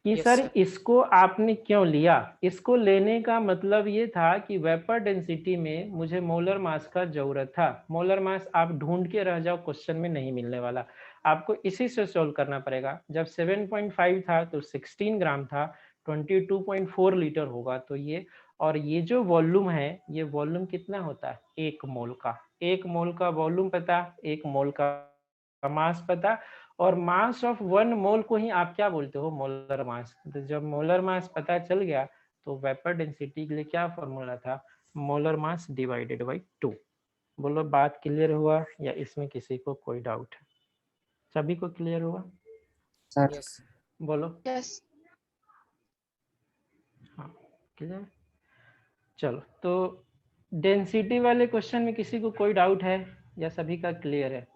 [SPEAKER 1] कि
[SPEAKER 2] यस
[SPEAKER 1] सर
[SPEAKER 2] सर।
[SPEAKER 1] इसको आपने क्यों लिया? इसको लेने का मतलब ये था कि वेपर डेंसिटी में मुझे मोलर मास का जरूरत था। मोलर मास आप ढूंढ के रह जाओ, क्वेश्चन में नहीं मिलने वाला, आपको इसी से सोल्व करना पड़ेगा। जब 7.5 था तो 16 ग्राम था, 22.4 लीटर होगा तो ये। और ये जो वॉल्यूम है, ये वॉल्यूम कितना होता है? 1 मोल का। 1 मोल का वॉल्यूम पता, 1 मोल का मास पता, और मास ऑफ 1 मोल को ही आप क्या बोलते हो? Molar mass. तो जब मोलर मास पता चल गया तो वेपर डेंसिटी के लिए क्या फॉर्मूला था? Molar mass divided by 2। बोलो बात क्लियर हुआ या इसमें किसी को कोई डाउट है? सभी को क्लियर हुआ?
[SPEAKER 5] सर
[SPEAKER 2] यस
[SPEAKER 1] बोलो।
[SPEAKER 8] यस
[SPEAKER 1] हाँ क्लियर। चलो तो डेंसिटी वाले क्वेश्चन में किसी को कोई डाउट है या सभी का क्लियर है?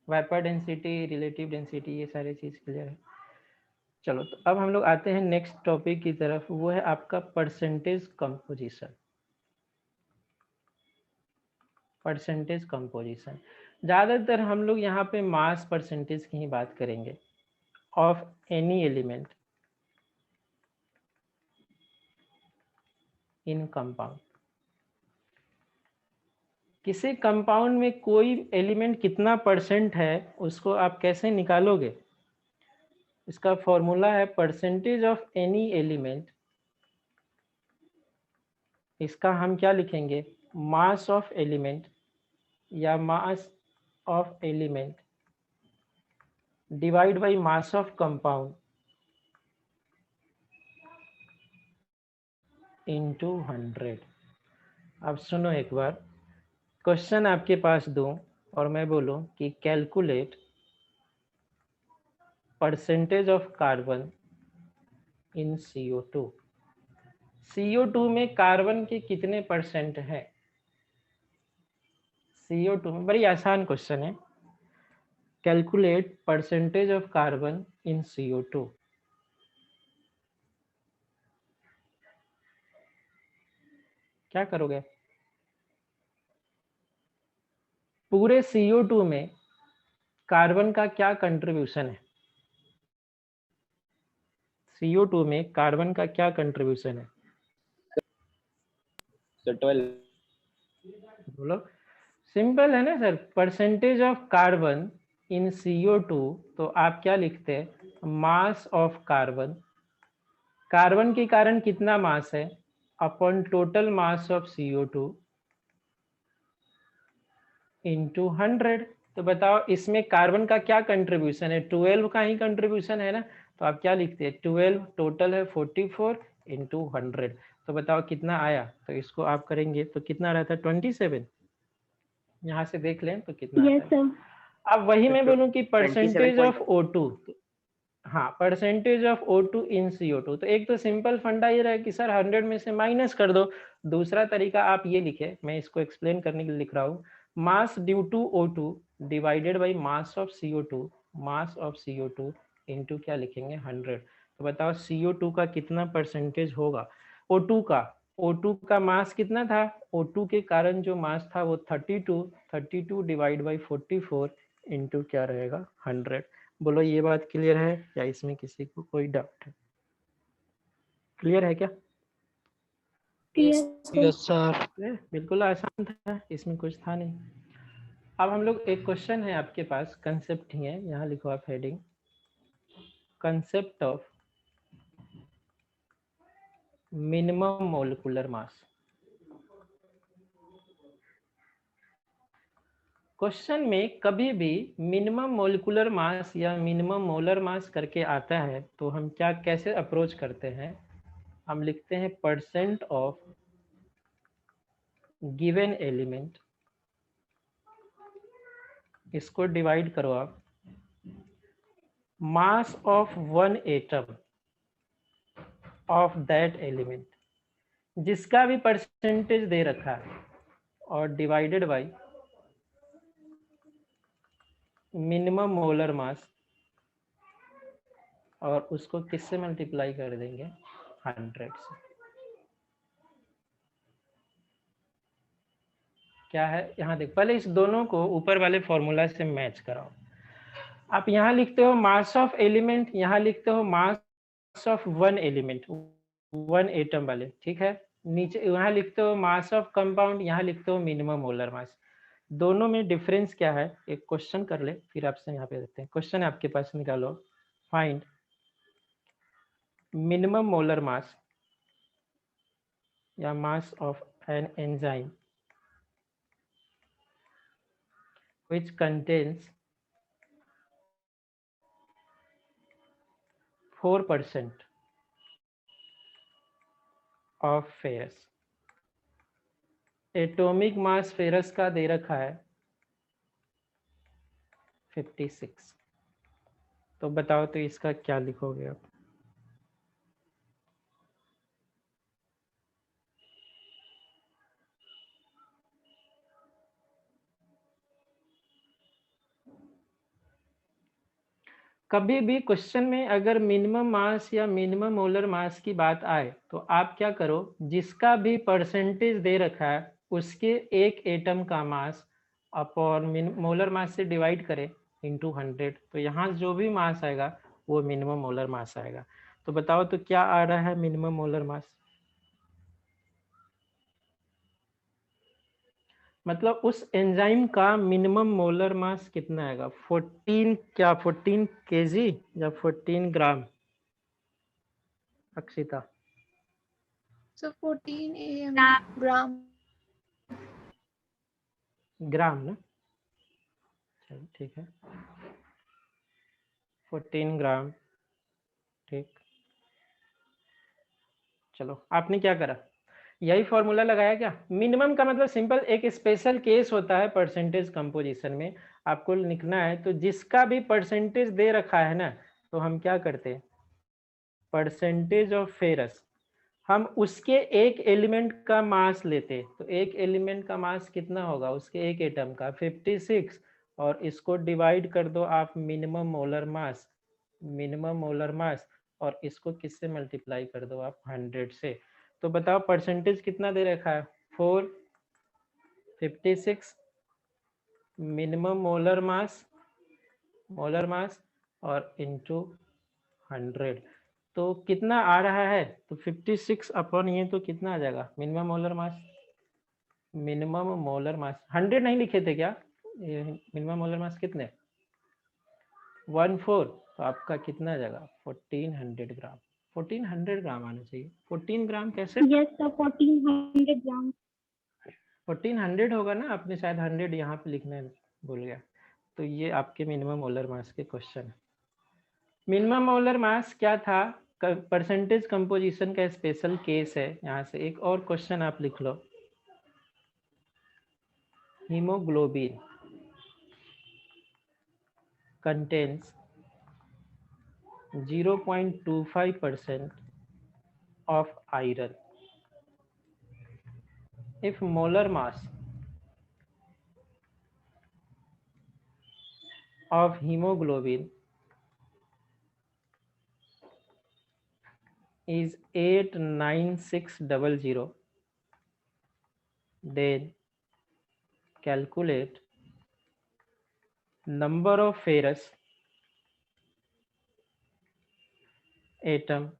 [SPEAKER 1] वेपर डेंसिटी, रिलेटिव डेंसिटी, ये सारी चीज क्लियर है? चलो तो अब हम लोग आते हैं नेक्स्ट टॉपिक की तरफ, वो है आपका परसेंटेज कंपोजिशन। परसेंटेज कंपोजिशन ज्यादातर हम लोग यहाँ पे मास परसेंटेज की ही बात करेंगे of any element in compound. किसी कंपाउंड में कोई एलिमेंट कितना परसेंट है उसको आप कैसे निकालोगे? इसका फॉर्मूला है परसेंटेज ऑफ एनी एलिमेंट। इसका हम क्या लिखेंगे? मास ऑफ एलिमेंट या mass of element divide by mass of compound into 100। अब सुनो एक बार, क्वेश्चन आपके पास दूं और मैं बोलूं कि calculate percentage of carbon in CO2। CO2 में कार्बन के कितने परसेंट है? CO2 में, बड़ी आसान क्वेश्चन है। Calculate percentage of carbon in CO2। क्या करोगे? पूरे CO2 में कार्बन का क्या कंट्रीब्यूशन है? CO2 में कार्बन का क्या कंट्रीब्यूशन है?
[SPEAKER 6] So 12.
[SPEAKER 1] बोलो। सिंपल है ना sir, percentage of carbon in CO2, तो आप क्या लिखते हैं? Mass of carbon. कार्बन के कारण कितना मास है upon total mass of CO2 into 100। तो बताओ इसमें कार्बन का क्या कंट्रीब्यूशन है? 12 का ही कंट्रीब्यूशन है ना, तो आप क्या लिखते हैं? 12 टोटल है 44 इंटू 100। तो बताओ कितना आया? तो इसको आप करेंगे तो कितना रहता है? 27। यहाँ से देख लें तो कितना
[SPEAKER 3] यस
[SPEAKER 1] आता है।
[SPEAKER 3] सर।
[SPEAKER 1] अब वही मैं बोलूं कि
[SPEAKER 6] 27
[SPEAKER 1] परसेंटेज
[SPEAKER 6] point.
[SPEAKER 1] ऑफ O2, हाँ percentage of O2 in CO2, तो एक तो सिंपल फंडा ये रहा कि सर 100 में से माइनस कर दो। दूसरा तरीका आप ये लिखे, मैं इसको एक्सप्लेन करने के लिए लिख रहा हूँ, mass due to O2 divided by mass of CO2, mass of CO2 into क्या लिखेंगे? 100। तो बताओ CO2 का कितना परसेंटेज होगा? O2 का मास कितना था? O2 के कारण जो मास था वो 32 डिवाइड बाई 44 इंटू क्या रहेगा? 100। बोलो ये बात क्लियर है या इसमें किसी को कोई डाउट है? क्लियर है क्या?
[SPEAKER 2] Yes.
[SPEAKER 5] Yes sir.
[SPEAKER 1] बिल्कुल आसान था, इसमें कुछ था नहीं। अब हम लोग, एक क्वेश्चन है आपके पास, कंसेप्ट ही है, यहाँ लिखो आप heading, concept of minimum molecular mass. Question में कभी भी मिनिमम मोलिकुलर मास या मिनिमम मोलर मास करके आता है तो हम क्या कैसे अप्रोच करते हैं? हम लिखते हैं परसेंट ऑफ गिवन एलिमेंट, इसको डिवाइड करो आप, mass of one atom of that element, जिसका भी परसेंटेज दे रखा है, और divided by minimum molar mass, और उसको किससे मल्टीप्लाई कर देंगे? 100 से। क्या है यहाँ देख, पहले इस दोनों को ऊपर वाले फॉर्मूला से मैच कराओ। आप यहाँ लिखते हो मास ऑफ एलिमेंट, यहाँ लिखते हो mass of one element, one atom वाले, ठीक है। नीचे यहाँ लिखते हो मास ऑफ कंपाउंड, यहाँ लिखते हो मिनिमम मोलर मास। दोनों में डिफरेंस क्या है? एक क्वेश्चन कर ले, फिर आपसे यहाँ पे देखते हैं। क्वेश्चन आपके पास, निकालो, फाइंड मिनिमम मोलर मास या mass of an enzyme which contains 4% of ferrous। Atomic mass ferrous का दे रखा है 56। तो बताओ तो इसका क्या लिखोगे आप? कभी भी क्वेश्चन में अगर मिनिमम मास या मिनिमम मोलर मास की बात आए तो आप क्या करो, जिसका भी परसेंटेज दे रखा है उसके एक एटम का मास अपॉन मोलर मास से डिवाइड करें इंटू 100। तो यहाँ जो भी मास आएगा वो मिनिमम मोलर मास आएगा। तो बताओ तो क्या आ रहा है मिनिमम मोलर मास? मतलब उस एंजाइम का मिनिमम मोलर मास कितना आएगा? 14, क्या 14 केजी या 14 ग्राम? Akshita,
[SPEAKER 8] So 14 AM gram.
[SPEAKER 1] ग्राम ना? चलो ठीक है, 14 ग्राम, ठीक। चलो आपने क्या करा, यही फॉर्मूला लगाया क्या? मिनिमम का मतलब सिंपल एक स्पेशल केस होता है परसेंटेज कंपोजिशन में, आपको लिखना है तो जिसका भी परसेंटेज दे रखा है ना, तो हम क्या करते हैं, परसेंटेज ऑफ फेरस, हम उसके एक एलिमेंट का मास लेते, तो एक एलिमेंट का मास कितना होगा उसके एक एटम का 56, और इसको डिवाइड कर दो आप minimum molar mass, minimum molar mass, और इसको किससे मल्टीप्लाई कर दो आप 100 से। तो बताओ परसेंटेज कितना दे रखा है 4, 56 minimum molar mass, molar mass और इनटू 100, तो कितना आ रहा है, तो 56 अपॉन ये तो कितना आ जाएगा minimum molar mass, minimum molar mass 100 नहीं लिखे थे क्या, मिनिमम मोलर मास कितने 14, तो आपका कितना आ जाएगा 1400 ग्राम, 1400 ग्राम आना चाहिए, 14 ग्राम कैसे,
[SPEAKER 3] यस सर 1400 ग्राम।
[SPEAKER 1] 1400 होगा ना, आपने शायद 100 यहाँ पे लिखना भूल गया। तो ये आपके मिनिमम मोलर मास के क्वेश्चन है। मिनिमम मोलर मास क्या था, परसेंटेज कंपोजिशन का स्पेशल केस है। यहाँ से एक और क्वेश्चन आप लिख लो, haemoglobin contains 0.25% of iron. If molar mass of hemoglobin is 89600, then calculate number of ferrous atom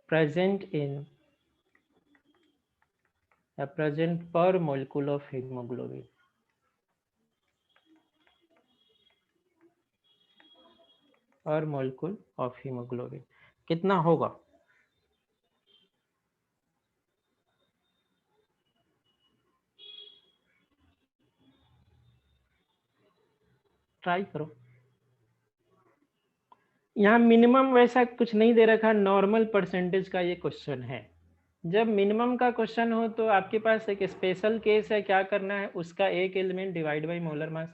[SPEAKER 1] present in present per molecule of hemoglobin. और मोलिक्यूल ऑफ हीमोग्लोबिन कितना होगा, ट्राई करो। यहाँ मिनिमम वैसा कुछ नहीं दे रखा, नॉर्मल परसेंटेज का ये क्वेश्चन है। जब मिनिमम का क्वेश्चन हो तो आपके पास एक स्पेशल केस है, क्या करना है, उसका एक element divide by molar mass,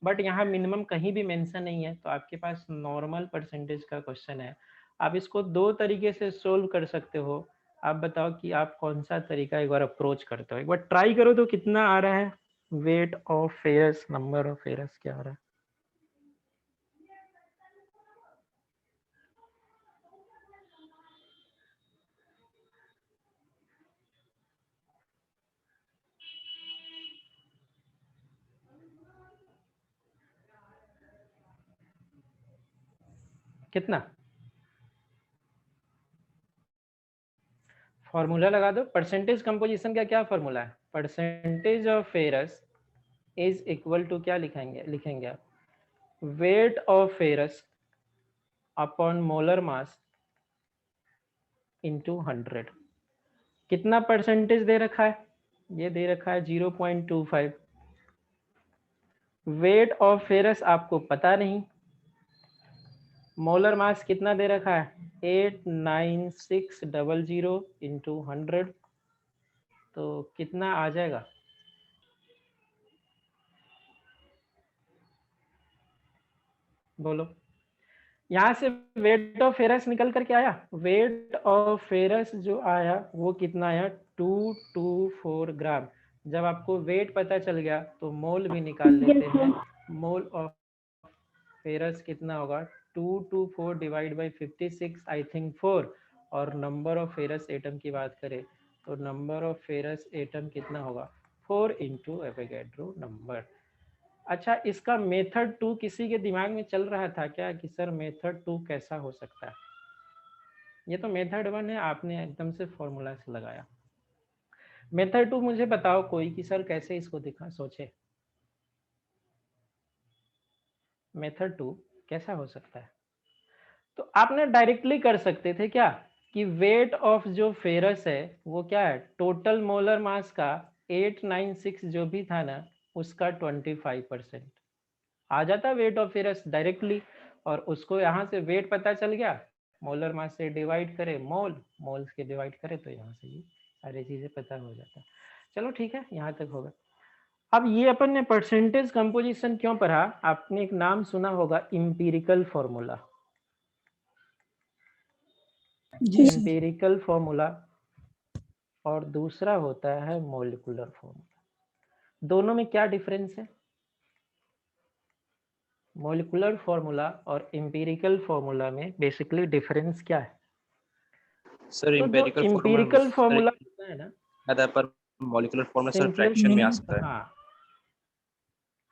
[SPEAKER 1] but यहाँ मिनिमम कहीं भी मेंशन नहीं है, तो आपके पास नॉर्मल परसेंटेज का क्वेश्चन है। आप इसको दो तरीके से सोल्व कर सकते हो, आप बताओ कि आप कौन सा तरीका एक बार अप्रोच करते हो, एक बार ट्राई करो तो कितना आ रहा है, wait of ferrous, number of ferrous क्या आ रहा है। कितना, फॉर्मूला लगा दो। परसेंटेज कंपोजिशन का क्या फॉर्मूला है, percentage of ferrous is equal to क्या लिखेंगे आप, weight of ferrous upon molar mass into 100। कितना परसेंटेज दे रखा है, ये दे रखा है 0.25। वेट ऑफ फेरस आपको पता नहीं, मोलर मास कितना दे रखा है 89600 इंटू 100, तो कितना आ जाएगा, बोलो। यहाँ से वेट ऑफ फेरस निकल करके आया, वेट ऑफ फेरस जो आया वो कितना आया 224 ग्राम। जब आपको वेट पता चल गया तो मोल भी निकाल लेते हैं, मोल ऑफ फेरस कितना होगा 224 डिवाइड बाई 56 आई थिंक 4, और नंबर ऑफ फेरस एटम की बात करें तो नंबर ऑफ फेरस एटम कितना होगा 4 इंटू एवोगैड्रो नंबर। अच्छा, इसका मेथड 2 किसी के दिमाग में चल रहा था क्या कि सर मेथड 2 कैसा हो सकता है, ये तो मेथड 1 है, आपने एकदम से फॉर्मूला से लगाया। मेथड 2 मुझे बताओ कोई कि सर कैसे इसको दिखा सोचे, मेथड 2 कैसा हो सकता है। तो आपने डायरेक्टली कर सकते थे क्या कि वेट ऑफ जो फेरस है वो क्या है, टोटल मोलर मास का 896 जो भी था ना उसका 25% आ जाता वेट ऑफ फेरस डायरेक्टली, और उसको यहाँ से वेट पता चल गया मोलर मास से डिवाइड करे मोल्स के डिवाइड करे तो यहाँ से ये सारी चीजें पता हो जाता। चलो ठीक है, यहाँ तक होगा। अब ये अपन ने परसेंटेज कंपोजिशन क्यों पढ़ा? आपने एक नाम सुना होगा, इंपीरिकल फॉर्मूला।
[SPEAKER 4] जी सर।
[SPEAKER 1] इंपीरिकल फॉर्मूला और दूसरा होता है मॉलिक्यूलर फॉर्मूला। दोनों में क्या डिफरेंस है? मॉलिक्यूलर फॉर्मूला और इंपीरिकल फॉर्मूला में बेसिकली डिफरेंस क्या है?
[SPEAKER 5] सर
[SPEAKER 1] तो जो
[SPEAKER 5] एम्पिरिकल
[SPEAKER 1] इंपीरिकल फॉर्मूला होता है ना,
[SPEAKER 5] आधार पर molecular formula sir
[SPEAKER 1] simplest,
[SPEAKER 5] fraction में आ सकता है।
[SPEAKER 1] हाँ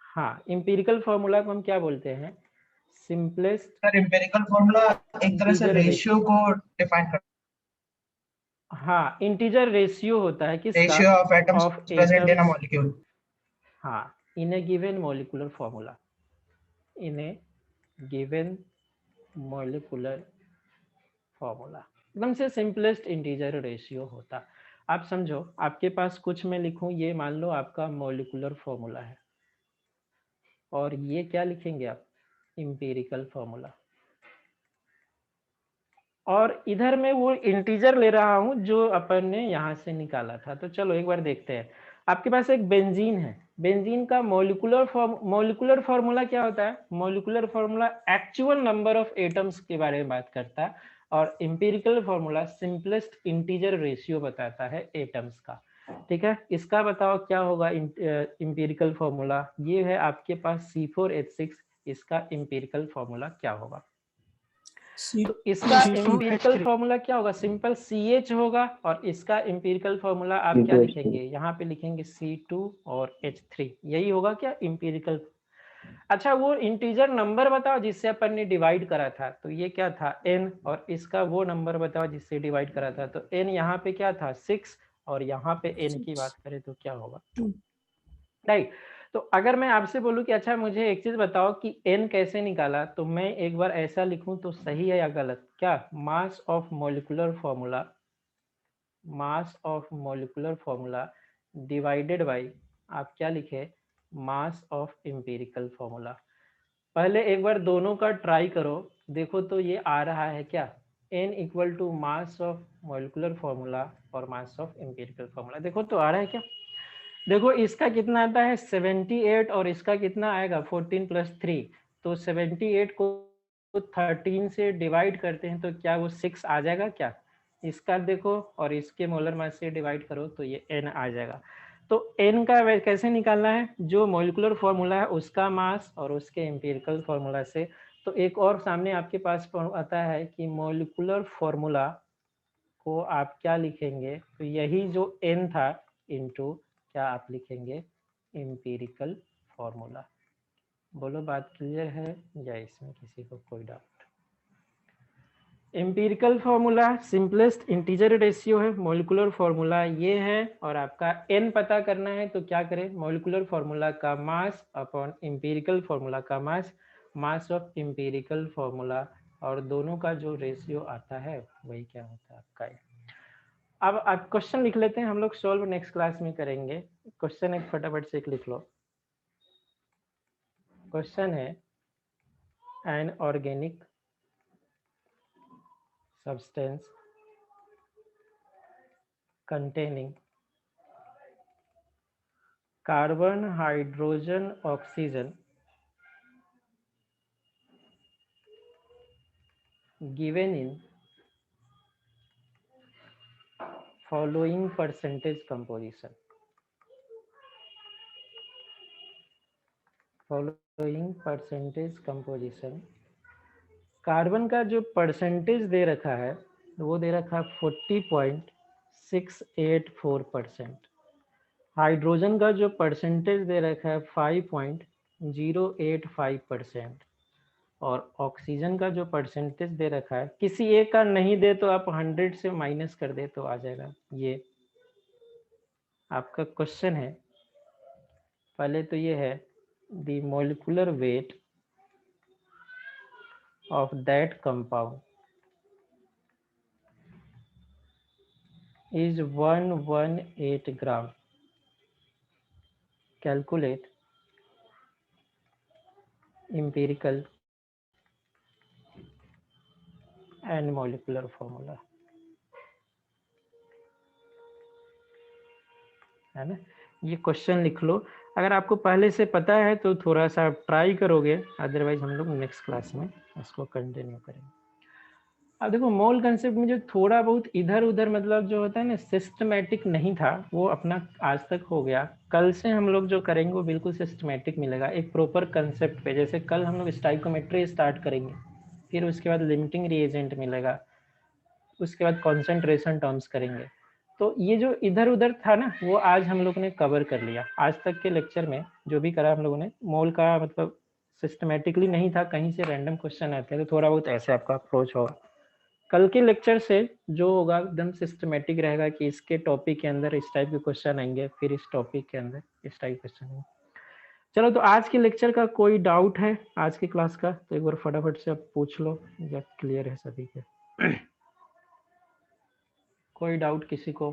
[SPEAKER 1] हाँ, इंपीरिकल फॉर्मूला को हम क्या बोलते हैं? सिंपलेस्ट
[SPEAKER 9] सर एम्पिरिकल फॉर्मूला एक तरह से
[SPEAKER 1] इंटीजर
[SPEAKER 9] रेशियो को डिफाइन करता
[SPEAKER 1] हाँ, इंटीजर रेशियो होता है
[SPEAKER 9] है,
[SPEAKER 1] किसका?
[SPEAKER 9] Ratio of atoms
[SPEAKER 1] of
[SPEAKER 9] present in a
[SPEAKER 1] atoms,
[SPEAKER 9] molecule.
[SPEAKER 1] हाँ, इन ए गिवन मॉलिक्यूलर फॉर्मूला, इन ए गिवन मॉलिक्यूलर फॉर्मूला, एकदम से सिंपलेस्ट इंटीजर रेशियो होता। आप समझो, आपके पास कुछ मैं लिखूं, ये मान लो आपका मॉलिक्यूलर फॉर्मूला है, और ये क्या लिखेंगे आप? Empirical formula. और इधर मैं वो इंटीजर ले रहा हूं जो अपन ने यहां से निकाला था। तो चलो एक बार देखते हैं। आपके पास एक बेंजीन है, बेंजीन का मॉलिक्यूलर फॉर्मूला क्या होता है? Molecular formula actual number of atoms के बारे में बात करता है, और empirical formula simplest integer ratio बताता है एटम्स का। ठीक है, इसका बताओ क्या होगा इंपीरिकल फॉर्मूला? ये है आपके पास C4H6, इसका इंपीरिकल फॉर्मूला क्या होगा? तो इसका इंपीरिकल फॉर्मूला क्या होगा? सिंपल CH होगा, और इसका इंपीरिकल फॉर्मूला आप क्या लिखेंगे? यहाँ पे लिखेंगे C2 और H3, यही होगा क्या इंपीरिकल? अच्छा, वो इंटीजर नंबर बताओ जिससे अपन ने डिवाइड करा था, तो ये क्या था? n, और इसका वो नंबर बताओ जिससे डिवाइड करा था, तो n यहाँ पे क्या था? 6, और यहाँ पे n की बात करें तो क्या होगा?
[SPEAKER 4] 2।
[SPEAKER 1] राइट। तो अगर मैं आपसे बोलूं कि अच्छा मुझे एक चीज बताओ कि n कैसे निकाला, तो मैं एक बार ऐसा लिखूं तो सही है या गलत? क्या? मास of molecular formula, mass of molecular formula divided by, आप क्या लिखे? Mass of empirical formula. पहले एक बार दोनों का ट्राई करो, देखो तो ये आ रहा है क्या? n equal to mass of molecular formula और मास ऑफ इंपीरिकल फॉर्मूला, देखो तो आ रहा है क्या? देखो इसका कितना आता है? 78, और इसका कितना आएगा? 14 + 3। तो 78 को 13 से डिवाइड करते हैं तो क्या वो 6 आ जाएगा क्या? इसका देखो, और इसके मोलर मास से डिवाइड करो तो ये n आ जाएगा। तो n का कैसे निकालना है? जो मॉलिक्यूलर फॉर्मूला है उसका मास और उसके एम्पिरिकल फॉर्मूला से। तो एक और सामने आपके पास आता है कि मॉलिक्यूलर फॉर्मूला को आप क्या लिखेंगे? तो यही जो n था इनटू क्या आप लिखेंगे? Empirical formula. बोलो, बात क्लियर है या इसमें किसी को कोई doubt? Empirical formula simplest integer ratio है, मॉलिक्यूलर फॉर्मूला ये है, और आपका n पता करना है तो क्या करें? मॉलिक्यूलर फॉर्मूला का मास अपॉन एम्पिरिकल फॉर्मूला का मास, मास ऑफ एम्पिरिकल फॉर्मूला, और दोनों का जो रेशियो आता है वही क्या होता है आपका। अब आप क्वेश्चन लिख लेते हैं, हम लोग सॉल्व नेक्स्ट क्लास में करेंगे। क्वेश्चन एक फटाफट से एक लिख लो। क्वेश्चन है, an organic substance containing carbon, hydrogen, oxygen given in following percentage composition. Following percentage composition, carbon का जो परसेंटेज दे रखा है वो दे रखा है 40.684%। हाइड्रोजन का जो परसेंटेज दे रखा है 5.085%, और ऑक्सीजन का जो परसेंटेज दे रखा है, किसी एक का नहीं दे तो आप 100 से माइनस कर दे तो आ जाएगा। ये आपका क्वेश्चन है। पहले तो ये है the molecular weight of that compound is 118 gram. Calculate empirical and molecular formula, है ना। ये क्वेश्चन लिख लो, अगर आपको पहले से पता है तो थोड़ा सा आप ट्राई करोगे, अदरवाइज हम लोग नेक्स्ट क्लास में इसको कंटिन्यू करेंगे। अब देखो मोल कंसेप्ट में जो थोड़ा बहुत इधर उधर मतलब जो होता है ना सिस्टमेटिक नहीं था, वो अपना आज तक हो गया। कल से हम लोग जो करेंगे वो बिल्कुल सिस्टमेटिक मिलेगा, एक प्रॉपर कंसेप्ट पे। जैसे कल हम लोग स्टाइकोमेट्री स्टार्ट करेंगे, फिर उसके बाद लिमिटिंग रिएजेंट मिलेगा, उसके बाद कॉन्सेंट्रेशन टर्म्स करेंगे। तो ये जो इधर उधर था ना वो आज हम लोग ने कवर कर लिया। आज तक के लेक्चर में जो भी करा हम लोगों ने, मोल का मतलब सिस्टमेटिकली नहीं था, कहीं से रैंडम क्वेश्चन आते हैं तो थोड़ा बहुत ऐसे आपका अप्रोच होगा। कल के लेक्चर से जो होगा एकदम सिस्टमेटिक रहेगा कि इसके टॉपिक के अंदर इस टाइप के क्वेश्चन आएंगे, फिर इस टॉपिक के अंदर इस टाइप क्वेश्चन आएंगे। चलो, तो आज के लेक्चर का कोई डाउट है आज की क्लास का तो एक बार फटाफट से आप पूछ लो, या क्लियर है सभी के? कोई डाउट किसी को?